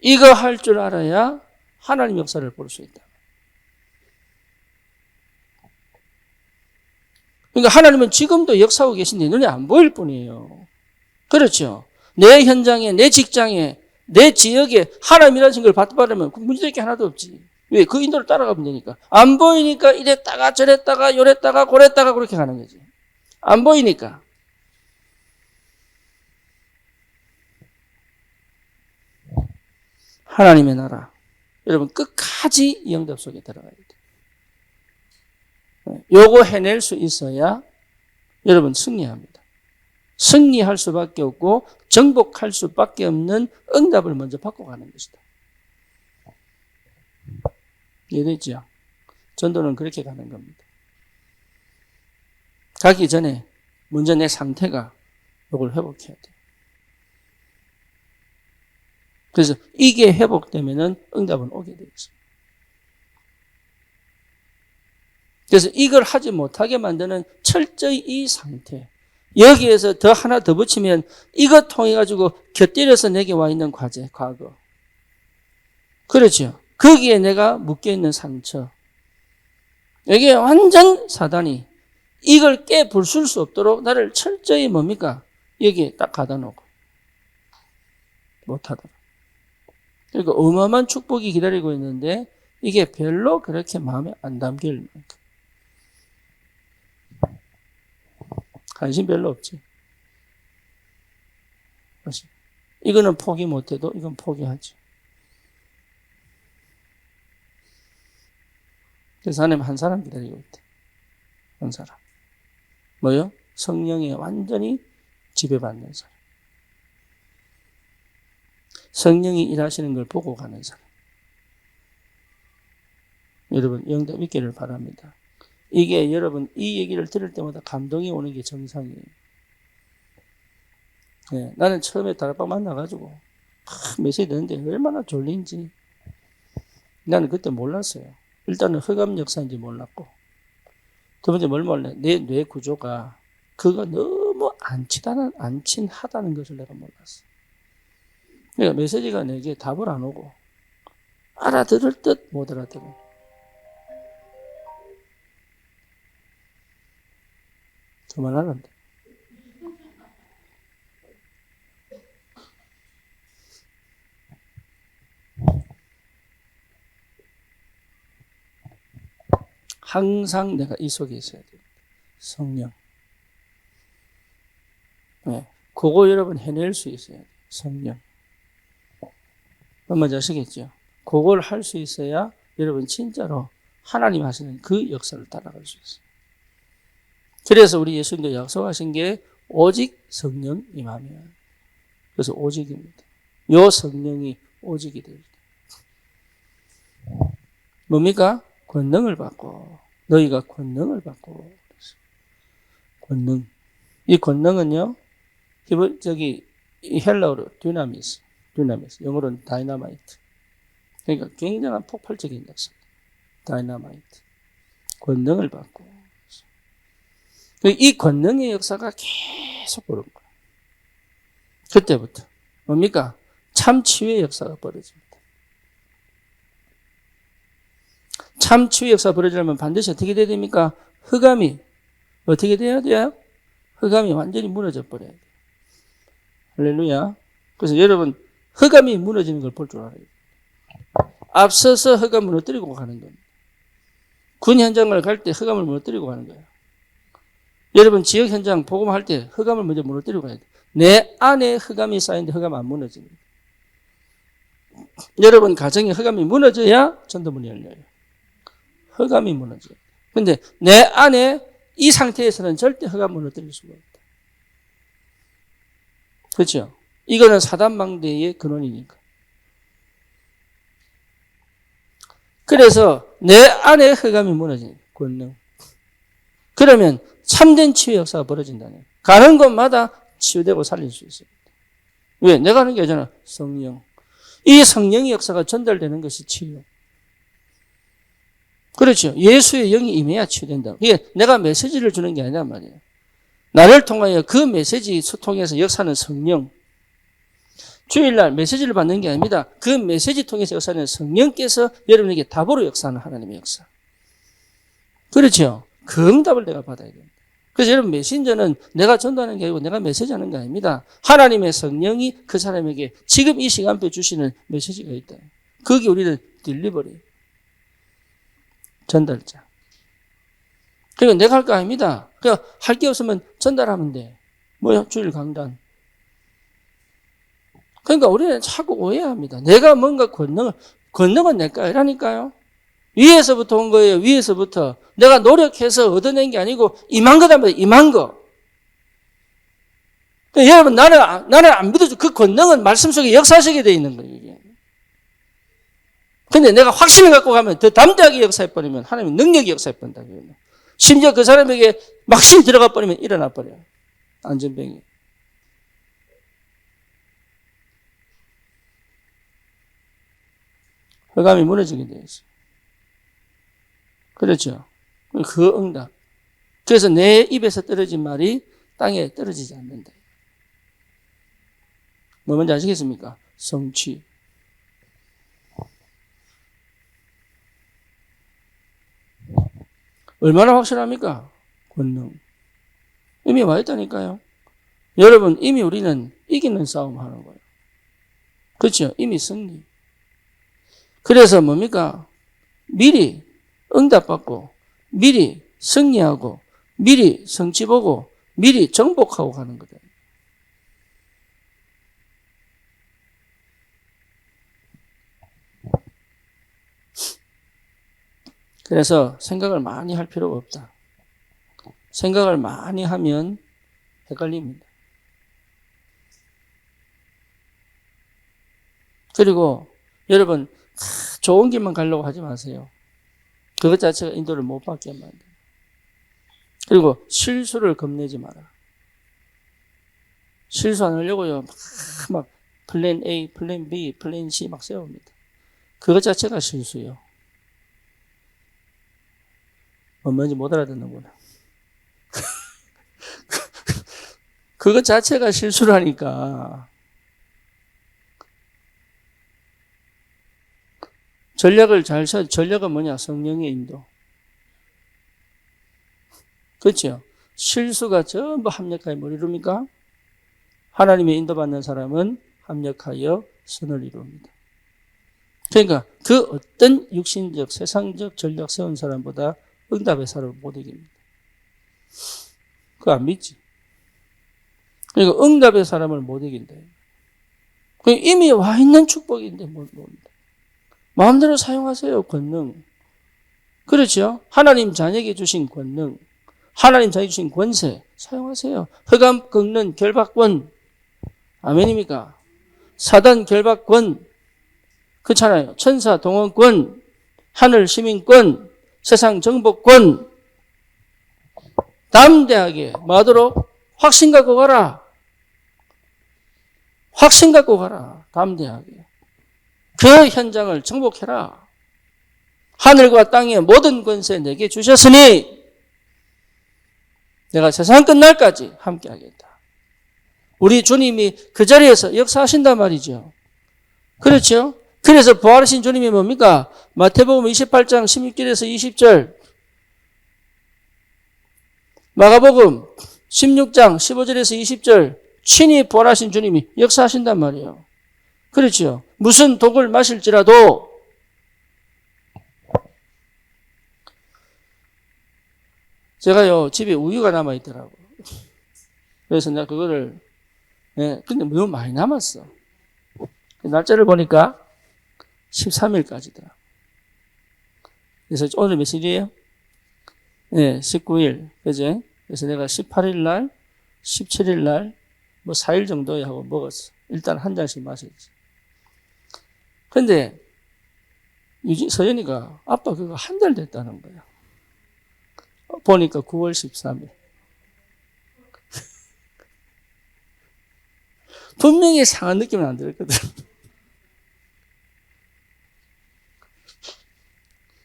이거 할 줄 알아야 하나님 역사를 볼 수 있다. 그러니까 하나님은 지금도 역사하고 계신데 눈에 안 보일 뿐이에요. 그렇죠. 내 현장에, 내 직장에, 내 지역에 하나님 일하신 걸 받으면 문제될 게 하나도 없지. 왜? 그 인도를 따라가면 되니까. 안 보이니까 이랬다가 저랬다가 요랬다가 고랬다가 그렇게 가는 거지. 안 보이니까. 하나님의 나라. 여러분 끝까지 이 응답 속에 들어가야 돼요. 요거 해낼 수 있어야 여러분 승리합니다. 승리할 수밖에 없고 정복할 수밖에 없는 응답을 먼저 받고 가는 것이다. 이해됐죠? 전도는 그렇게 가는 겁니다. 가기 전에 먼저 내 상태가 이걸 회복해야 돼요. 그래서 이게 회복되면은 응답은 오게 되어 있습니다. 그래서 이걸 하지 못하게 만드는 철저히 이 상태. 여기에서 더 하나 더 붙이면 이것 통해 가지고 곁들여서 내게 와 있는 과제, 과거. 그렇죠. 거기에 내가 묶여 있는 상처. 이게 완전 사단이 이걸 깨부술 수 없도록 나를 철저히 뭡니까? 여기에 딱 가다 놓고 못하더라. 그러니까 어마어마한 축복이 기다리고 있는데 이게 별로 그렇게 마음에 안 담길 만큼. 관심 별로 없지. 이거는 포기 못해도 이건 포기하지. 그래서 하나님 한 사람 기다리고 있대. 한 사람. 뭐요? 성령에 완전히 지배받는 사람. 성령이 일하시는 걸 보고 가는 사람. 여러분 영접 있기를 바랍니다. 이게 여러분 이 얘기를 들을 때마다 감동이 오는 게 정상이에요. 네, 나는 처음에 다락방 만나가지고 메시지 듣는데 얼마나 졸린지 나는 그때 몰랐어요. 일단은 흑암 역사인지 몰랐고 두 번째 뭘 몰라? 내 뇌 구조가 그거 너무 안친하다는 것을 내가 몰랐어. 그러니까 메시지가 내게 답을 안 오고 알아들을 듯 못 알아들어. 그만하는데. 항상 내가 이 속에 있어야 돼요. 성령. 네. 그거 여러분 해낼 수 있어야 돼요. 성령. 뭔지 아시겠죠? 그걸 할 수 있어야 여러분 진짜로 하나님 하시는 그 역사를 따라갈 수 있어요. 그래서 우리 예수님도 약속하신 게 오직 성령 임하면. 그래서 오직입니다. 요 성령이 오직이 됩니다. 뭡니까? 권능을 받고 너희가 권능을 받고 권능. 이 권능은요. 이 헬라어로 dynamis, 영어로는 dynamite. 그러니까 굉장한 폭발적인 역사. dynamite. 권능을 받고. 이 권능의 역사가 계속 오른 거예요. 그때부터 뭡니까? 참 치유의 역사가 벌어집니다. 참 치유의 역사가 벌어지려면 반드시 어떻게 돼야 됩니까? 흑암이 어떻게 돼야 돼요? 흑암이 완전히 무너져 버려야 돼요. 할렐루야. 그래서 여러분 흑암이 무너지는 걸 볼 줄 알아요. 앞서서 흑암을 무너뜨리고 가는 겁니다. 군 현장을 갈 때 흑암을 무너뜨리고 가는 거예요. 여러분 지역 현장 복음할 때 흑암을 먼저 무너뜨리고 가야 돼요. 내 안에 흑암이 쌓이는데 흑암 안 무너집니다. 여러분 가정에 흑암이 무너져야 전도문이 열려요. 흑암이 무너져요. 그런데 내 안에 이 상태에서는 절대 흑암 무너뜨릴 수가 없다. 그렇죠? 이거는 사단망대의 근원이니까. 그래서 내 안에 흑암이 무너지는 권능. 그러면 참된 치유 역사가 벌어진다는. 가는 곳마다 치유되고 살릴 수 있습니다. 왜? 내가 하는 게 아니잖아. 성령. 이 성령의 역사가 전달되는 것이 치유. 그렇죠. 예수의 영이 임해야 치유된다. 이게 내가 메시지를 주는 게 아니란 말이에요. 나를 통하여 그 메시지 소통해서 역사는 성령. 주일날 메시지를 받는 게 아닙니다. 그 메시지 통해서 역사는 성령께서 여러분에게 답으로 역사하는 하나님의 역사. 그렇죠. 그 응답을 내가 받아야 됩니다. 그래서 여러분 메신저는 내가 전도하는 게 아니고 내가 메시지하는 게 아닙니다. 하나님의 성령이 그 사람에게 지금 이 시간표에 주시는 메시지가 있다. 그게 우리는 딜리버리. 전달자. 그러니까 내가 할 거 아닙니다. 그냥 할 게 없으면 전달하면 돼. 뭐야? 주일 강단. 그러니까 우리는 자꾸 오해합니다. 내가 뭔가 권능은 내 거라니까요. 위에서부터 온 거예요. 위에서부터. 내가 노력해서 얻어낸 게 아니고 임한 거답니다. 임한 거. 그러니까 여러분 나를 안 믿어줘. 그 권능은 말씀 속에 역사하시게 돼 있는 거예요. 이게. 근데 내가 확신을 갖고 가면 더 담대하게 역사해버리면 하나님의 능력이 역사해버린다. 심지어 그 사람에게 막신 들어가 버리면 일어나 버려요. 안전병이. 흑암이 무너지게 되어 있어요. 그렇죠. 그 응답. 그래서 내 입에서 떨어진 말이 땅에 떨어지지 않는다. 뭐 뭔지 아시겠습니까? 성취. 얼마나 확실합니까? 권능. 이미 와 있다니까요. 여러분, 이미 우리는 이기는 싸움 하는 거예요. 그렇죠? 이미 승리. 그래서 뭡니까? 미리 응답받고, 미리 승리하고, 미리 성취 보고, 미리 정복하고 가는 거다. 그래서 생각을 많이 할 필요가 없다. 생각을 많이 하면 헷갈립니다. 그리고 여러분 좋은 길만 가려고 하지 마세요. 그것 자체가 인도를 못 받게 만듭니다. 그리고 실수를 겁내지 마라. 실수 안 하려고요. 막 플랜 A, 플랜 B, 플랜 C 막 세웁니다. 그것 자체가 실수예요. 뭔지 못 알아듣는구나. 그것 자체가 실수라니까. 전략을 잘 써. 전략은 뭐냐? 성령의 인도. 그렇죠? 실수가 전부 합력하여 뭘 이룹니까? 하나님의 인도받는 사람은 합력하여 선을 이룹니다. 그러니까 그 어떤 육신적, 세상적 전략 세운 사람보다 응답의 사람을 못 이깁니다. 그거 안 믿지? 그러니까 응답의 사람을 못 이긴다. 이미 와 있는 축복인데 못 모른다. 마음대로 사용하세요, 권능. 그렇죠? 하나님 자녀에게 주신 권능, 하나님 자녀에게 주신 권세 사용하세요. 흑암 꺾는 결박권, 아멘입니까? 사단 결박권, 그렇잖아요. 천사 동원권, 하늘 시민권, 세상 정복권, 담대하게 뭐하도록? 확신 갖고 가라. 확신 갖고 가라. 담대하게. 그 현장을 정복해라. 하늘과 땅의 모든 권세 내게 주셨으니 내가 세상 끝날까지 함께 하겠다. 우리 주님이 그 자리에서 역사하신단 말이죠. 그렇죠? 그래서 부활하신 주님이 뭡니까? 마태복음 28장 16절에서 20절, 마가복음 16장 15절에서 20절, 친히 부활하신 주님이 역사하신단 말이에요. 그렇죠? 무슨 독을 마실지라도 제가요 집에 우유가 남아 있더라고요. 그래서 내가 그거를 근데 너무 많이 남았어. 날짜를 보니까 13일까지더라. 그래서 오늘 며칠이에요? 네, 19일. 그죠? 그래서 내가 18일 날, 17일 날, 뭐 4일 정도에 하고 먹었어. 일단 한 잔씩 마셨지. 근데, 서연이가 아빠 그거 한 달 됐다는 거야. 보니까 9월 13일. 분명히 상한 느낌은 안 들었거든.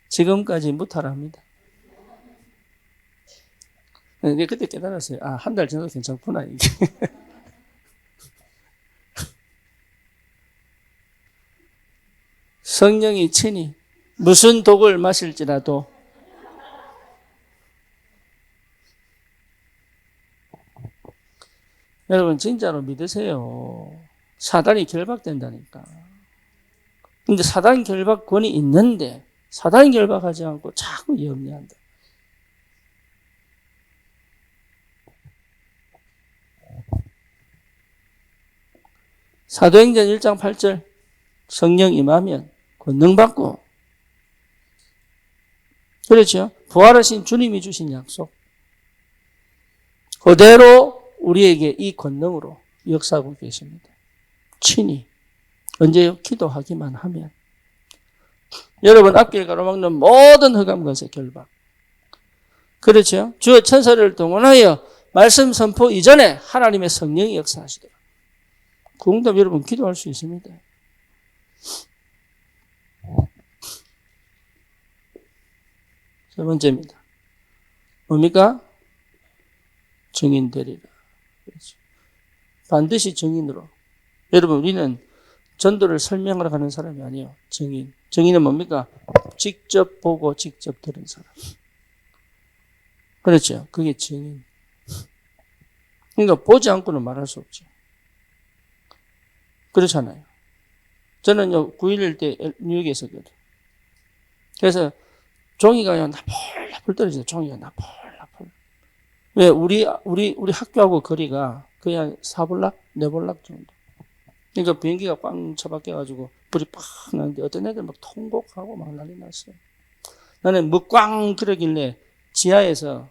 지금까지 무탈합니다. 내가 그때 깨달았어요. 아, 한 달 전도 괜찮구나, 이게. 성령이 친히 무슨 독을 마실지라도 여러분 진짜로 믿으세요. 사단이 결박된다니까. 근데 사단 결박권이 있는데 사단 결박하지 않고 자꾸 염려한다. 사도행전 1장 8절 성령 임하면 권능받고, 그렇죠? 부활하신 주님이 주신 약속 그대로 우리에게 이 권능으로 역사하고 계십니다. 친히. 언제요? 기도하기만 하면. 여러분 앞길 가로막는 모든 흑암 권세 결박. 그렇죠? 주의 천사를 동원하여 말씀 선포 이전에 하나님의 성령이 역사하시도록. 그 응답 여러분 기도할 수 있습니다. 세 번째입니다. 뭡니까? 증인 되리라. 그렇죠. 반드시 증인으로. 여러분 우리는 전도를 설명하러 가는 사람이 아니에요. 증인. 증인은 뭡니까? 직접 보고 직접 들은 사람. 그렇죠. 그게 증인. 그러니까 보지 않고는 말할 수 없죠. 그렇잖아요. 저는요 9.11 때 뉴욕에 있었거든요. 그래서 종이가요 나폴나폴 떨어지죠. 종이가 나폴나폴. 왜 우리 학교하고 거리가 거의 한 4볼락, 4볼락 정도. 그러니까 비행기가 꽝 처박혀가지고 불이 팍 나는데 어떤 애들 막 통곡하고 막 난리 났어요. 나는 뭐 꽝 그러길래 지하에서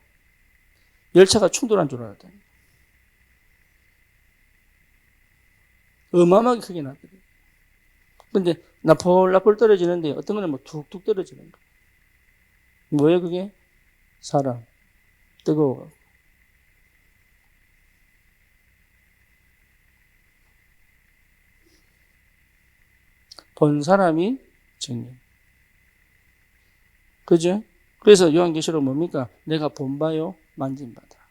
열차가 충돌한 줄 알았더니 어마어마하게 크게 났거든요. 근데 나폴나폴 떨어지는데 어떤 거는 뭐 툭툭 떨어지는 거예요. 뭐예요 그게? 사람. 뜨거워. 본 사람이 증인. 그죠? 그래서 요한계시록 뭡니까? 내가 본 바요 만진 바다.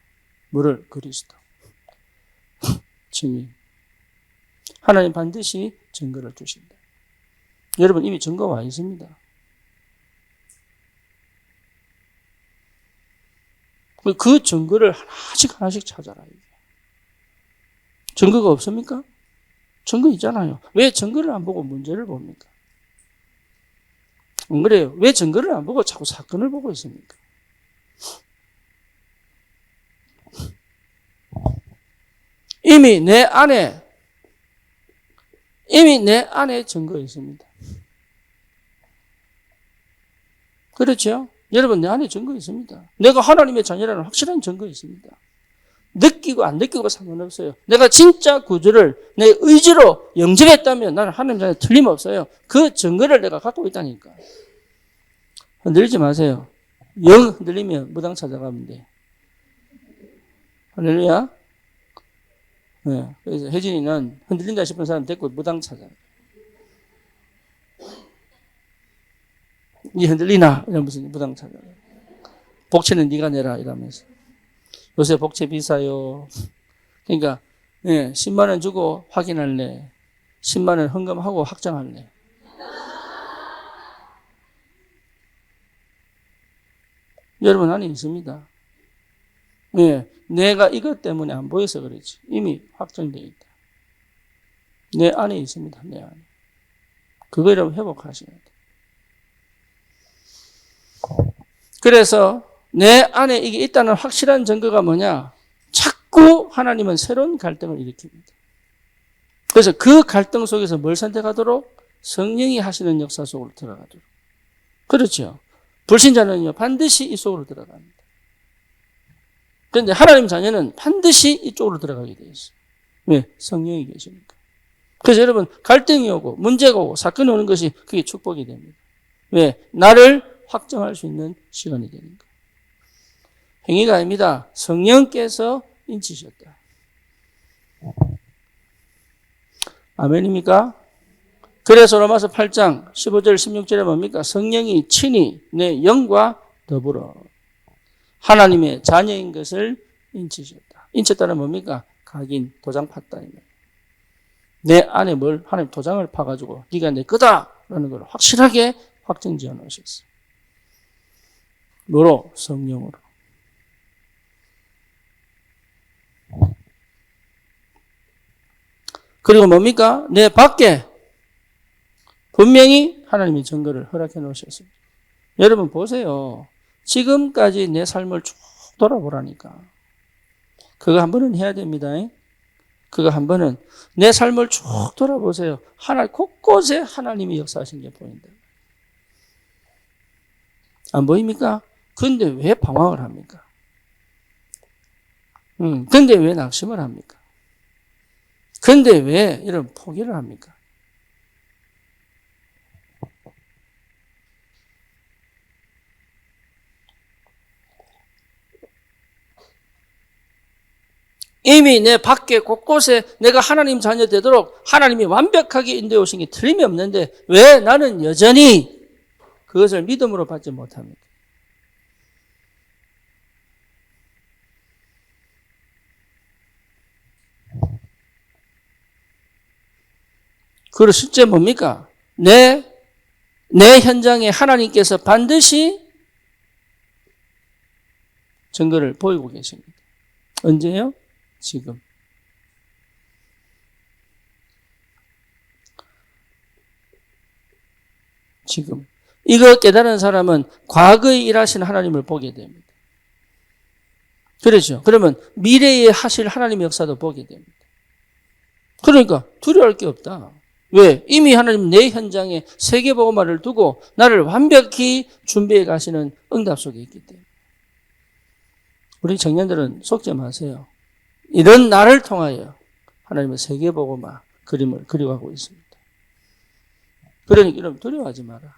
뭐를? 그리스도. 증인. 하나님 반드시 증거를 주신다. 여러분 이미 증거가 와 있습니다. 그 증거를 하나씩 찾아라. 증거가 없습니까? 증거 있잖아요. 왜 증거를 안 보고 문제를 봅니까? 안 그래요? 왜 증거를 안 보고 자꾸 사건을 보고 있습니까? 이미 내 안에 증거 있습니다. 그렇죠? 여러분 내 안에 증거 있습니다. 내가 하나님의 자녀라는 확실한 증거 있습니다. 느끼고 안 느끼고 상관없어요. 내가 진짜 구주를 내 의지로 영접했다면 나는 하나님 자녀 틀림없어요. 그 증거를 내가 갖고 있다니까. 흔들리지 마세요. 영 흔들리면 무당 찾아가면 돼. 할렐루야. 네. 그래서 혜진이는 흔들린다 싶은 사람 데리고 무당 찾아. 니 흔들리나? 이러면서 무당 찾아. 복채는 네가 내라 이러면서. 요새 복채 비싸요. 그러니까 10만 원 주고 확인할래. 10만 원 헌금하고 확정할래. 여러분 안에 있습니다. 내가 이것 때문에 안 보여서 그렇지. 이미 확정되어 있다. 내 안에 있습니다. 내 안에. 그거 여러분 회복하셔야 돼. 그래서 내 안에 이게 있다는 확실한 증거가 뭐냐? 자꾸 하나님은 새로운 갈등을 일으킵니다. 그래서 그 갈등 속에서 뭘 선택하도록? 성령이 하시는 역사 속으로 들어가도록. 그렇죠. 불신자는요 반드시 이 속으로 들어갑니다. 그런데 하나님 자녀는 반드시 이쪽으로 들어가게 되어 있어요. 왜? 성령이 계시니까. 그래서 여러분 갈등이 오고 문제가 오고 사건이 오는 것이 그게 축복이 됩니다. 왜? 나를 확정할 수 있는 시간이 되는 거예요. 행위가 아닙니다. 성령께서 인치셨다. 아멘입니까? 그래서 로마서 8장 15절 16절에 뭡니까? 성령이 친히 내 영과 더불어 하나님의 자녀인 것을 인치셨다. 인쳤다는 뭡니까? 각인, 도장 팠다. 내 안에 뭘 하나님 도장을 파가지고 네가 내 거다라는 걸 확실하게 확정 지어 놓으셨어요. 뭐로? 성령으로. 그리고 뭡니까? 내 밖에 분명히 하나님이 증거를 허락해 놓으셨습니다. 여러분 보세요. 지금까지 내 삶을 쭉 돌아보라니까. 그거 한 번은 해야 됩니다. 그거 한 번은 내 삶을 쭉 돌아보세요. 곳곳에 하나님이 역사하신 게 보인다. 안 보입니까? 근데 왜 방황을 합니까? 근데 왜 낙심을 합니까? 근데 왜 이런 포기를 합니까? 이미 내 밖에 곳곳에 내가 하나님 자녀 되도록 하나님이 완벽하게 인도해 오신 게 틀림이 없는데 왜 나는 여전히 그것을 믿음으로 받지 못합니까? 그리고 실제 뭡니까? 내 현장에 하나님께서 반드시 증거를 보이고 계십니다. 언제요? 지금. 지금. 이거 깨달은 사람은 과거에 일하신 하나님을 보게 됩니다. 그렇죠. 그러면 미래에 하실 하나님의 역사도 보게 됩니다. 그러니까 두려워할 게 없다. 왜? 이미 하나님 내 현장에 세계복음화를 두고 나를 완벽히 준비해 가시는 응답 속에 있기 때문에. 우리 청년들은 속지 마세요. 이런 나를 통하여 하나님은 세계복음화 그림을 그려가고 있습니다. 그러니까 여러분 두려워하지 마라.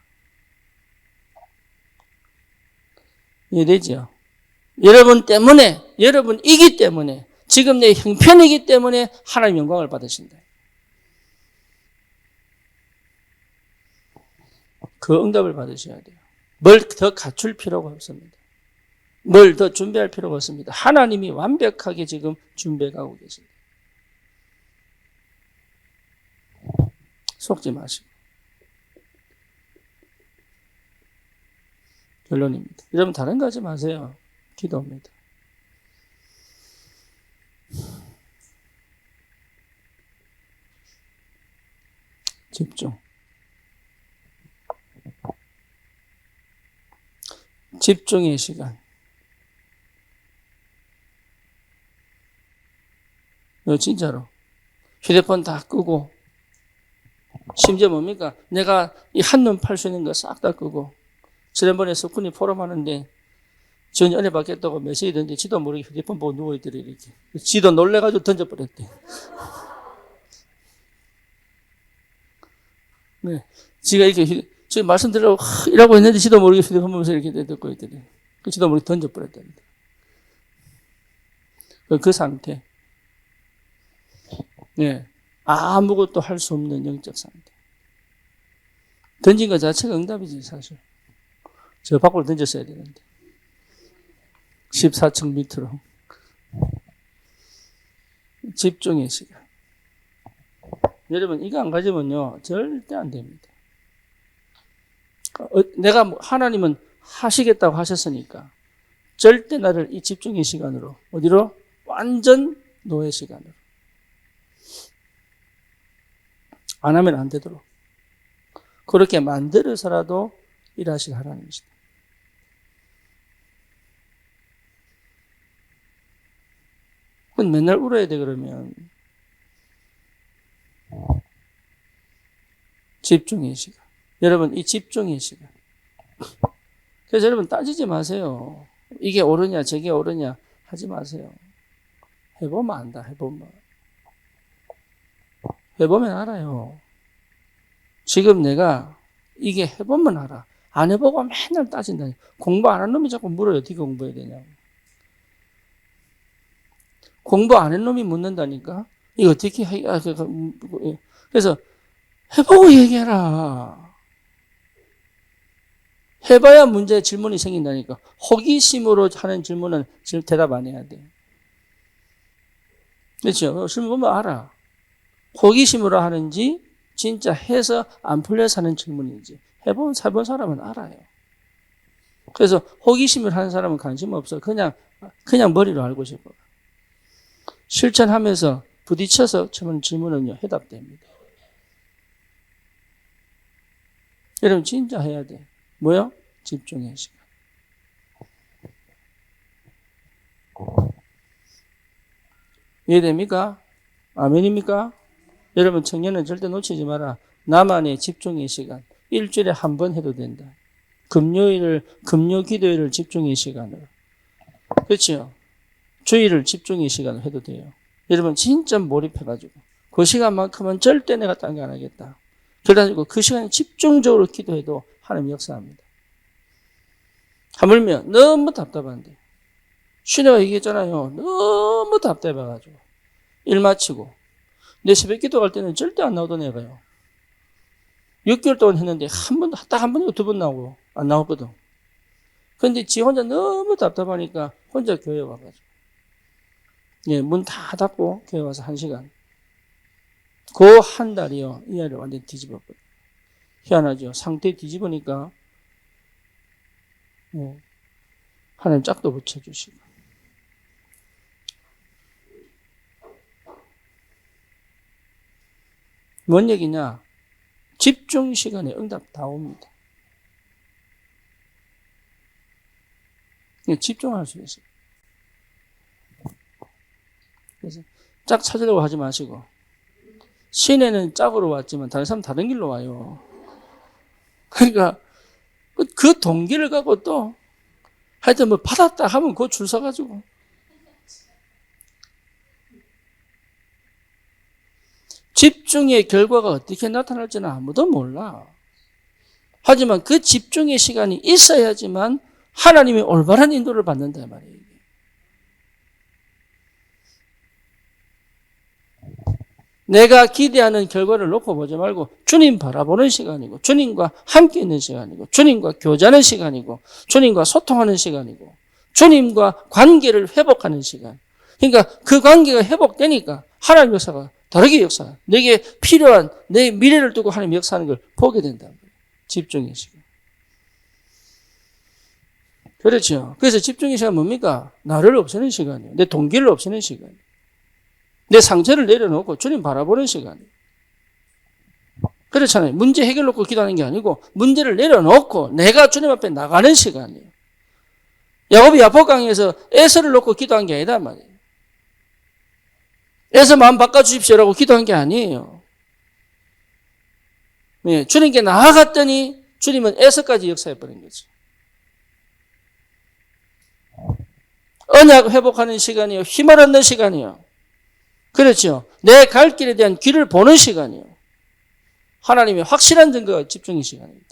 이해되죠? 여러분이기 때문에 지금 내 형편이기 때문에 하나님 영광을 받으신다. 그 응답을 받으셔야 돼요. 뭘 더 갖출 필요가 없습니다. 뭘 더 준비할 필요가 없습니다. 하나님이 완벽하게 지금 준비해 가고 계십니다. 속지 마시고. 결론입니다. 여러분 다른 거 하지 마세요. 기도합니다. 집중. 집중의 시간. 진짜로. 휴대폰 다 끄고, 심지어 뭡니까? 내가 이 한눈 팔 수 있는 거 싹 다 끄고, 지난번에 석훈이 포럼 하는데, 지원이 은혜 받겠다고 메시지 던데 지도 모르게 휴대폰 보고 누워있더래, 이렇게. 지도 놀래가지고 던져버렸대. 네. 지가 이렇게, 지금 말씀드리라고 이라고 했는데 지도 모르게 휴대폰 보면서 이렇게 듣고 있더래. 지도 모르게 던져버렸답니다. 그 상태. 네. 아무것도 할 수 없는 영적 상태. 던진 것 자체가 응답이지, 사실. 저 밖으로 던졌어야 되는데. 14층 밑으로. 집중의 시간. 여러분, 이거 안 가지면요, 절대 안 됩니다. 하나님은 하시겠다고 하셨으니까, 절대 나를 이 집중의 시간으로, 어디로? 완전 노예 시간으로. 안 하면 안 되도록. 그렇게 만들어서라도 일하실 하나님이시다. 그건 맨날 울어야 돼, 그러면. 집중의 시간. 여러분, 이 집중의 시간. 그래서 여러분 따지지 마세요. 이게 옳으냐, 저게 옳으냐 하지 마세요. 해보면 안다, 해보면. 해보면 알아요. 지금 내가 이게 해보면 알아. 안 해보고 맨날 따진다니. 공부 안 한 놈이 자꾸 물어요. 어떻게 공부해야 되냐고. 공부 안 한 놈이 묻는다니까. 이거 어떻게 해? 그래서 해보고 얘기해라. 해봐야 문제 질문이 생긴다니까. 호기심으로 하는 질문은 대답 안 해야 돼. 그렇죠? 질문 보면 알아. 호기심으로 하는지 진짜 해서 안 풀려서 하는 질문인지 해본 사람은 알아요. 그래서 호기심을 하는 사람은 관심 없어. 그냥 머리로 알고 싶어. 실천하면서 부딪혀서 질문은요 해답됩니다. 여러분 진짜 해야 돼. 뭐요? 집중의 시간. 이해됩니까? 아멘입니까? 여러분 청년은 절대 놓치지 마라. 나만의 집중의 시간. 일주일에 한 번 해도 된다. 금요 기도일을 집중의 시간으로. 그렇죠? 주일을 집중의 시간으로 해도 돼요. 여러분 진짜 몰입해가지고 그 시간만큼은 절대 내가 딴 거 안 하겠다. 그래가지고 그 시간에 집중적으로 기도해도 하나님 역사합니다. 하물며 너무 답답한데 신혜가 얘기했잖아요. 너무 답답해가지고 일 마치고 내 새벽 기도 갈 때는 절대 안 나오던 애가요. 6개월 동안 했는데 딱 한 번이고 두 번 나오고 안 나왔거든. 근데 지 혼자 너무 답답하니까 혼자 교회 와가지고 예, 문 다 닫고 교회 와서 1시간. 그 한 달이요. 이 아이를 완전히 뒤집었거든. 희한하죠. 상태 뒤집으니까 예, 하나님 짝도 붙여주시고. 뭔 얘기냐? 집중 시간에 응답 다 옵니다. 집중할 수 있어요. 그래서 짝 찾으려고 하지 마시고 시내는 짝으로 왔지만 다른 사람 다른 길로 와요. 그러니까 그 동기를 갖고 또 하여튼 뭐 받았다 하면 그거 줄 서가지고 집중의 결과가 어떻게 나타날지는 아무도 몰라. 하지만 그 집중의 시간이 있어야지만 하나님이 올바른 인도를 받는다 말이에요. 내가 기대하는 결과를 놓고 보지 말고 주님 바라보는 시간이고 주님과 함께 있는 시간이고 주님과 교제하는 시간이고 주님과 소통하는 시간이고 주님과 관계를 회복하는 시간. 그러니까 그 관계가 회복되니까 하나님 역사가 다르게 역사. 내게 필요한 내 미래를 두고 하나님 역사하는 걸 보게 된다는 거예요. 집중의 시간. 그렇죠. 그래서 집중의 시간 뭡니까? 나를 없애는 시간이에요. 내 동기를 없애는 시간이에요. 내 상처를 내려놓고 주님 바라보는 시간이에요. 그렇잖아요. 문제 해결 놓고 기도하는 게 아니고 문제를 내려놓고 내가 주님 앞에 나가는 시간이에요. 야곱이 야복강에서 에서를 놓고 기도한 게 아니다 말이에요. 에서 마음 바꿔주십시오라고 기도한 게 아니에요. 네, 주님께 나아갔더니 주님은 에서까지 역사해버린 거죠. 언약 회복하는 시간이요. 힘을 얻는 시간이요. 그렇죠. 내 갈 길에 대한 길을 보는 시간이요. 하나님의 확실한 증거가 집중의 시간입니다.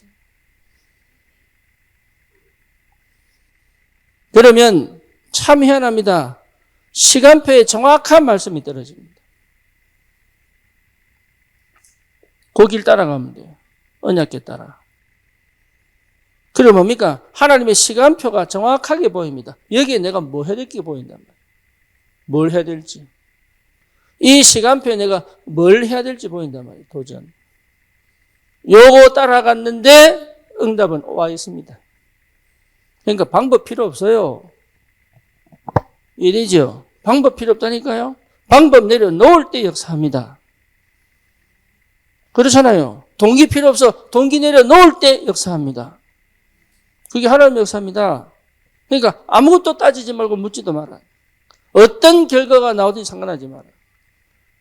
그러면 참 희한합니다. 시간표에 정확한 말씀이 떨어집니다. 그 길 따라가면 돼요. 언약궤 따라. 그리고 뭡니까? 하나님의 시간표가 정확하게 보입니다. 여기에 내가 뭐 해야 될지 보인단 말이에요. 뭘 해야 될지. 이 시간표에 내가 뭘 해야 될지 보인단 말이에요. 도전. 요거 따라갔는데 응답은 와 있습니다. 그러니까 방법 필요 없어요. 이래죠. 방법 필요 없다니까요. 방법 내려놓을 때 역사합니다. 그렇잖아요. 동기 필요 없어. 동기 내려놓을 때 역사합니다. 그게 하나님의 역사입니다. 그러니까 아무것도 따지지 말고 묻지도 마라. 어떤 결과가 나오든지 상관하지 마라.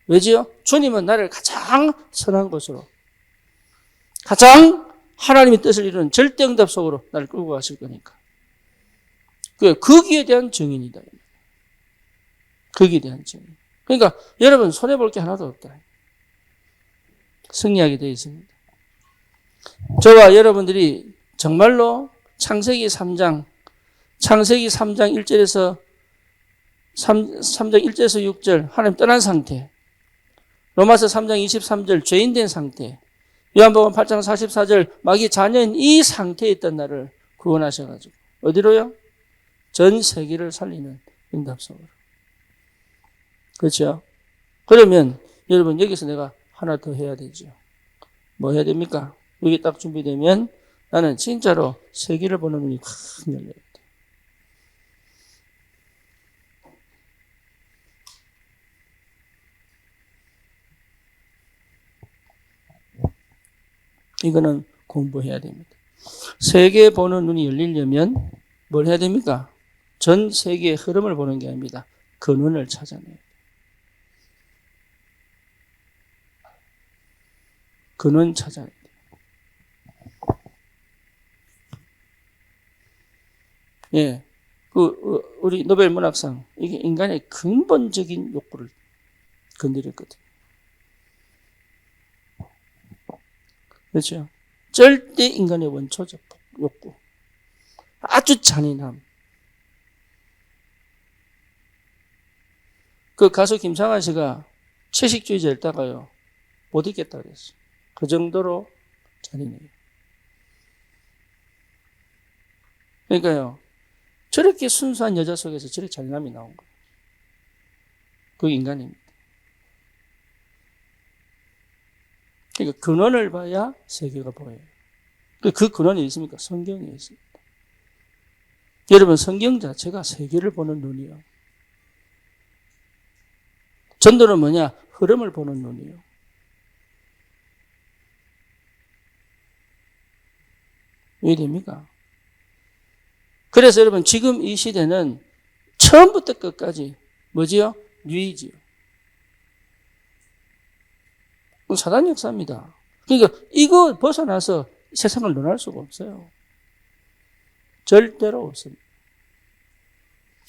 왜지요? 주님은 나를 가장 선한 곳으로 가장 하나님의 뜻을 이루는 절대응답 속으로 나를 끌고 가실 거니까. 거기에 대한 증인이다. 거기에 대한 증인. 그러니까 여러분 손해볼 게 하나도 없다. 승리하게 되어 있습니다. 저와 여러분들이 정말로 창세기 3장 1절에서 3장 1절에서 6절 하나님 떠난 상태, 로마서 3장 23절 죄인된 상태, 요한복음 8장 44절 마귀 자녀인 이 상태에 있던 나를 구원하셔가지고 어디로요? 전 세계를 살리는 응답 속으로. 그렇죠? 그러면 여러분 여기서 내가 하나 더 해야 되죠. 뭐 해야 됩니까? 여기 딱 준비되면 나는 진짜로 세계를 보는 눈이 확 열려요. 이거는 공부해야 됩니다. 세계 보는 눈이 열리려면 뭘 해야 됩니까? 전 세계의 흐름을 보는 게 아닙니다. 그 눈을 찾아내요. 근원 찾아야 돼요. 예. 우리 노벨 문학상, 이게 인간의 근본적인 욕구를 건드렸거든요. 그렇죠? 절대 인간의 원초적 욕구. 아주 잔인함. 그 가수 김창완 씨가 채식주의자였다가요, 못 있겠다 그랬어요. 그 정도로 잔인해요. 그러니까요, 저렇게 순수한 여자 속에서 저렇게 잔인함이 나온 거예요. 그 인간입니다. 그러니까 근원을 봐야 세계가 보여요. 그 근원이 있습니까? 성경에 있습니다. 여러분, 성경 자체가 세계를 보는 눈이요. 전도는 뭐냐? 흐름을 보는 눈이요. 왜 됩니까? 그래서 여러분, 지금 이 시대는 처음부터 끝까지 뭐지요? 뉘이지요. 사단 역사입니다. 그러니까 이거 벗어나서 세상을 논할 수가 없어요. 절대로 없습니다.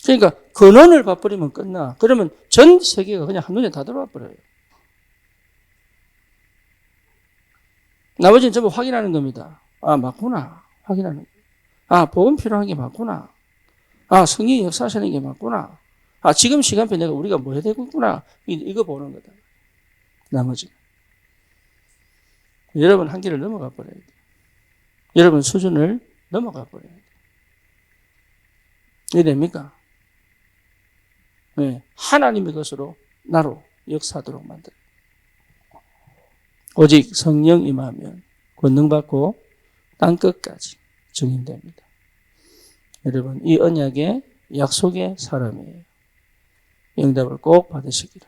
그러니까 근원을 봐버리면 끝나. 그러면 전 세계가 그냥 한눈에 다 들어와 버려요. 나머지는 전부 확인하는 겁니다. 아, 맞구나. 확인하는 거예요. 아, 복음 필요한 게 맞구나. 아, 성령이 역사하시는 게 맞구나. 아, 지금 시간표 내가 우리가 뭐 해야 되겠구나. 이거 보는 거다. 나머지는. 여러분 한계를 넘어가 버려야 돼요. 여러분 수준을 넘어가 버려야 돼요. 이해됩니까? 네. 하나님의 것으로 나로 역사하도록 만들어요. 오직 성령 임하면 권능받고 땅끝까지 증인됩니다. 여러분 이 언약의 약속의 사람이에요. 응답을 꼭 받으시기를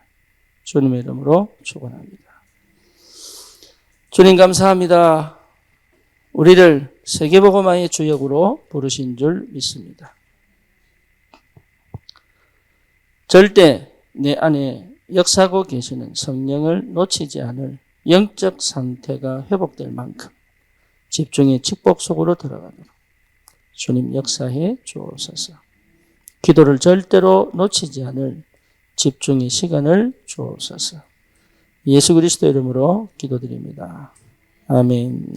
주님의 이름으로 축원합니다. 주님 감사합니다. 우리를 세계복음화의 주역으로 부르신 줄 믿습니다. 절대 내 안에 역사하고 계시는 성령을 놓치지 않을 영적 상태가 회복될 만큼 집중의 축복 속으로 들어가도록 주님 역사해 주옵소서. 기도를 절대로 놓치지 않을 집중의 시간을 주옵소서. 예수 그리스도 이름으로 기도드립니다. 아멘.